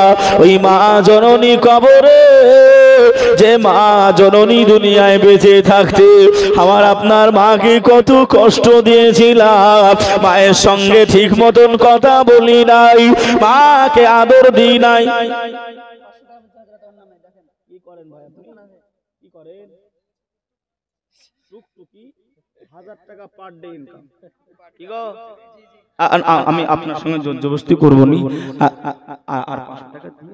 ওই মা জননী কবরে, যে মা জননী দুনিয়ায় বেঁচে থাকতে আমার আপনার মাকে কত কষ্ট দিয়েছিলাম। মায়ের সঙ্গে ঠিক মতন কথা বলি নাই, মাকে আদর দিই নাই। কি করেন ভাই আপনি? কি করেন? টুকটুকি 1000 টাকা পার ডে ইনকাম। কি গো? আমি আপনার সঙ্গে জবরদস্তি করব নি। আর 500 টাকা দিন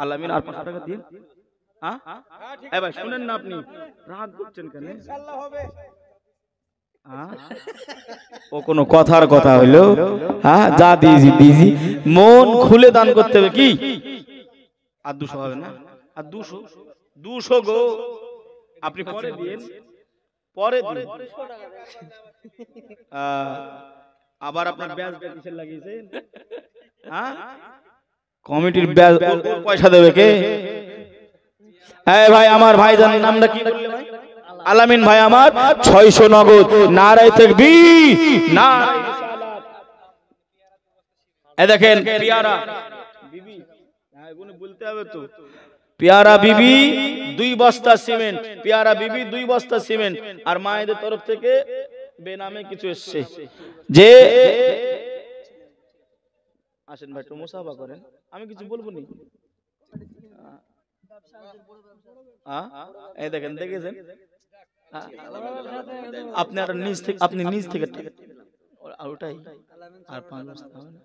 আলামিন, আর 500 টাকা দিন। হ্যাঁ ভাই শুনেন না, আপনি রাগ করছেন কেন? ইনশাআল্লাহ হবে। ও কোন কথার কথা হইলো? হ্যাঁ, যা দিয়েছি মন খুলে দান করতে হবে। কি আর 200 হবে না? আর 200 গো, আপনি পরে দিন, পরে দিন। আবার আপনার ব্যাজ কিসের লাগিয়েছেন? হ্যাঁ, কমিটির ব্যাজ পয়সা দেবে কে? এই ভাই আমার ভাইজানের নামটা কি বললে ভাই? আলামিন ভাই আমার 600 নগদ। নারায়ে তাকবীর, নারায়ে রিসালাত। এই দেখেন পিয়ারা বিবি, হ্যাঁ এগুলো বলতে হবে তো। পিয়ারা বিবি 2 বস্তা সিমেন্ট, পিয়ারা বিবি 2 বস্তা সিমেন্ট। আর মায়েদের তরফ থেকে বেনামে কিছু এসছে। যে আসেন ভাই একটু মুসাফা করেন, আমি কিছু বলবো নি। এই দেখেন, দেখেছেন আপনি আর নিজ থেকে, আপনি নিজ থেকে আর ওটাই আর 5 বস্তা হবে না।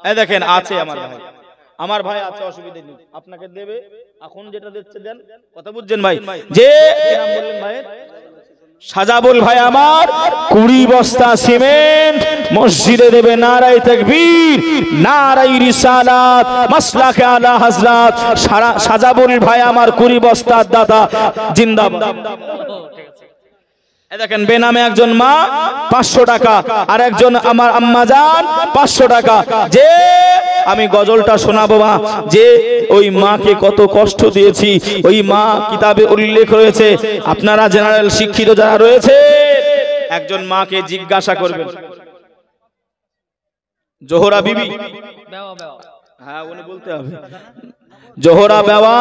এই দেখেন আছে আমার ভাই আছে, অসুবিধা নেই, আপনাকে দেবে। এখন যেটা দিচ্ছে দেন, কথা বুঝছেন ভাই? যে নাম বললেন ভাই? সাজাবুল ভাই আমার 20 বস্তা সিমেন্ট মসজিদে দেবে। নারায়ে তাকবীর, নারায়ে রিসালাত, মাসলাকে আলা হযরত সাজাবুল ভাই আমার 20 বস্তার দাতা, জিন্দাবাদ। এই দেখেন বেনামে একজন মা 500 টাকা, আর একজন আমার আম্মা জান 500 টাকা। যে আমি গজলটা শোনাবো মা, যে ওই মাকে কত কষ্ট দিয়েছি, ওই মা কিতাবে উল্লেখ রয়েছে। আপনারা জেনারেল শিক্ষিত যারা রয়েছে, একজন মাকে জিজ্ঞাসা করবেন। জোহরা বিবি, হ্যাঁ উনি বলতে হবে। জোহরা বেওয়া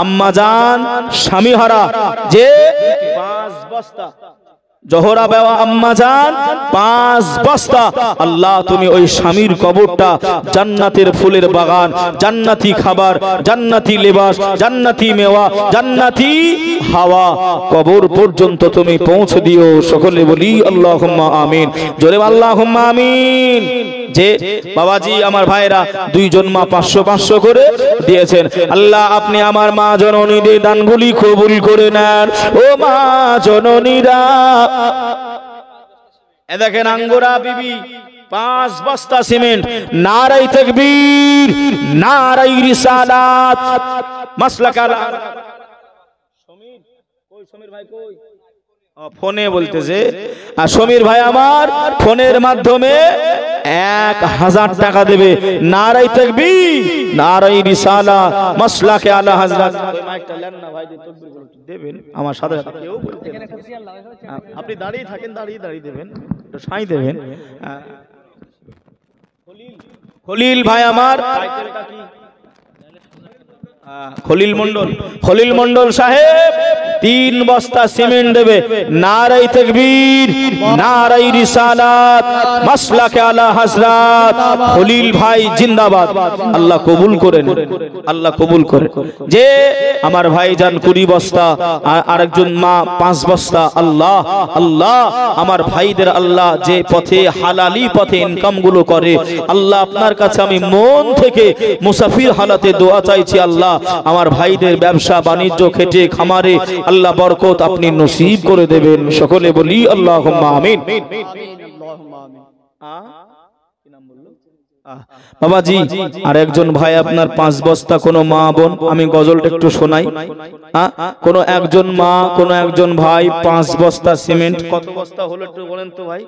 আম্মা জান স্বামী হারা, যে 5 বস্তা। জোহরা বেওয়া আম্মা জান 5 বস্তা। আল্লাহ তুমি ওই স্বামীর কবরটা জান্নাতের ফুলের বাগান, জান্নাতি খাবার, জান্নাতি লেবাস, জান্নাতি মেওয়া, জান্নাতি হাওয়া কবর পর্যন্ত তুমি পৌঁছে দিও। সকলে বলি আল্লাহুম্মা আমিন। জোরে আল্লাহুম্মা আমিন। যে বাবাজি আমার ভাইরা 2 জন মা 500 করে দিয়েছেন। আল্লাহ আপনি আমার মা জননীদের দানগুলি কবুল করে নেন। ও মা জননীরা, এ দেখেন আঙ্গুরা বিবি 5 বস্তা সিমেন্ট। নারায়ে তাকবীর, নারায়ে রিসালাত, মাসলাক আলা। সমীর কই? সমীর ভাই কই? ফোনে বলতেছে। আর সমীর ভাই আমার ফোনের মাধ্যমে 1000 টাকা দেবে। নারায়ে তাকবীর, নারায়ে রিসালাত, মাসলাকে আলা হযরত। ওই মাইকটা নেন না ভাই, তাকবীর গুলো দেবেন আমার সাথে সাথে। কেউ বলতে আপনি দাঁড়িয়ে থাকেন, দাঁড়িয়ে দেবেন, একটু সাই দেবেন। খলিল ভাই আমার, টাইটেলটা কি? খলিল মন্ডল। খলিল মন্ডল সাহেব 3 বস্তা সিমেন্ট দেবে। নারায়ে তাকবীর, নারায়ে রিসালাত, মাসলাকে আলা হযরত। খলিল ভাই জিন্দাবাদ। আল্লাহ কবুল করেন, আল্লাহ কবুল করেন। যে আমার ভাইজান 20 বস্তা, আরেকজন মা 5 বস্তা। আল্লাহ আল্লাহ আমার ভাইদের আল্লাহ যে পথে হালালি পথে ইনকাম গুলো করে, আল্লাহ আপনার কাছে আমি মন থেকে মুসাফির হালাতে দোয়া চাইছি। আল্লাহ আমার ভাইদের ব্যবসা বাণিজ্য খেটে খামারে আল্লাহ বরকত আপনি নসিব করে দেবেন। সকলে বলি আল্লাহুম্মা আমিন। বাবাজি আর একজন ভাই আপনার 5 বস্তা, কোন মা বোন, আমি গজলটা একটু শোনাই। কোন একজন মা, কোন একজন ভাই 5 বস্তা সিমেন্ট। কত বস্তা হলো একটু বলেন তো ভাই,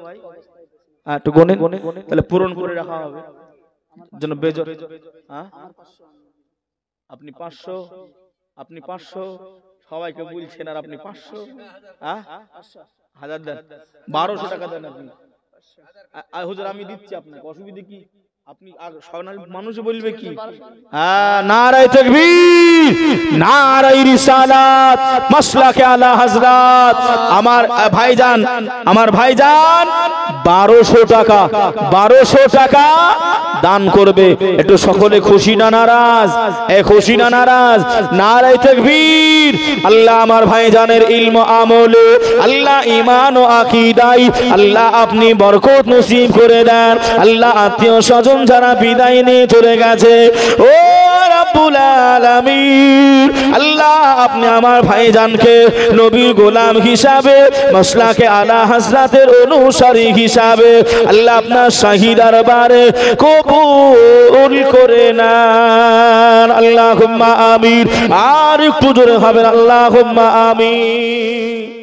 একটু গোনেন, তাহলে পূরণ করে রাখা হবে যেন বেজর। আপনি 500, আপনি 500 সবাইকে বলছেন, আর আপনি 500 1000 দেন, 1200 টাকা দেন আপনি। হুজুর আমি দিচ্ছি আপনাকে, অসুবিধা কি? আপনি আর মানুষ বলবে কি? নারায়ে তাকবীর, নারায়ে রিসালাত, মাসলাকে আলা হযরত। আমার ভাইজান, আমার ভাইজান 1200 টাকা, 1200 টাকা দান করবে। একটু সকলে খুশি না নারাজ? খুশি না নারাজ? নারায়ে তাকবীর। আল্লাহ আমার ভাইজানের ইলম আমলে, আল্লাহ ঈমান ও আকীদায় আল্লাহ আপনি বরকত নসিব করে দেন। আল্লাহ আত্মীয় স্বজন যারা বিদায় নিয়ে চলে গেছে, ও রব্বুল আলামিন আল্লাহ আপনি আমার ভাইজানকে নবীর গোলাম হিসাবে, মাসলাকে আলা হযরতের অনুসারী হিসাবে আল্লাহ আপনার শাহী দরবারে কবুল করে নেন। আল্লাহুম্মা আমিন। আর একটু জোরে হবে আল্লাহুম্মা আমিন।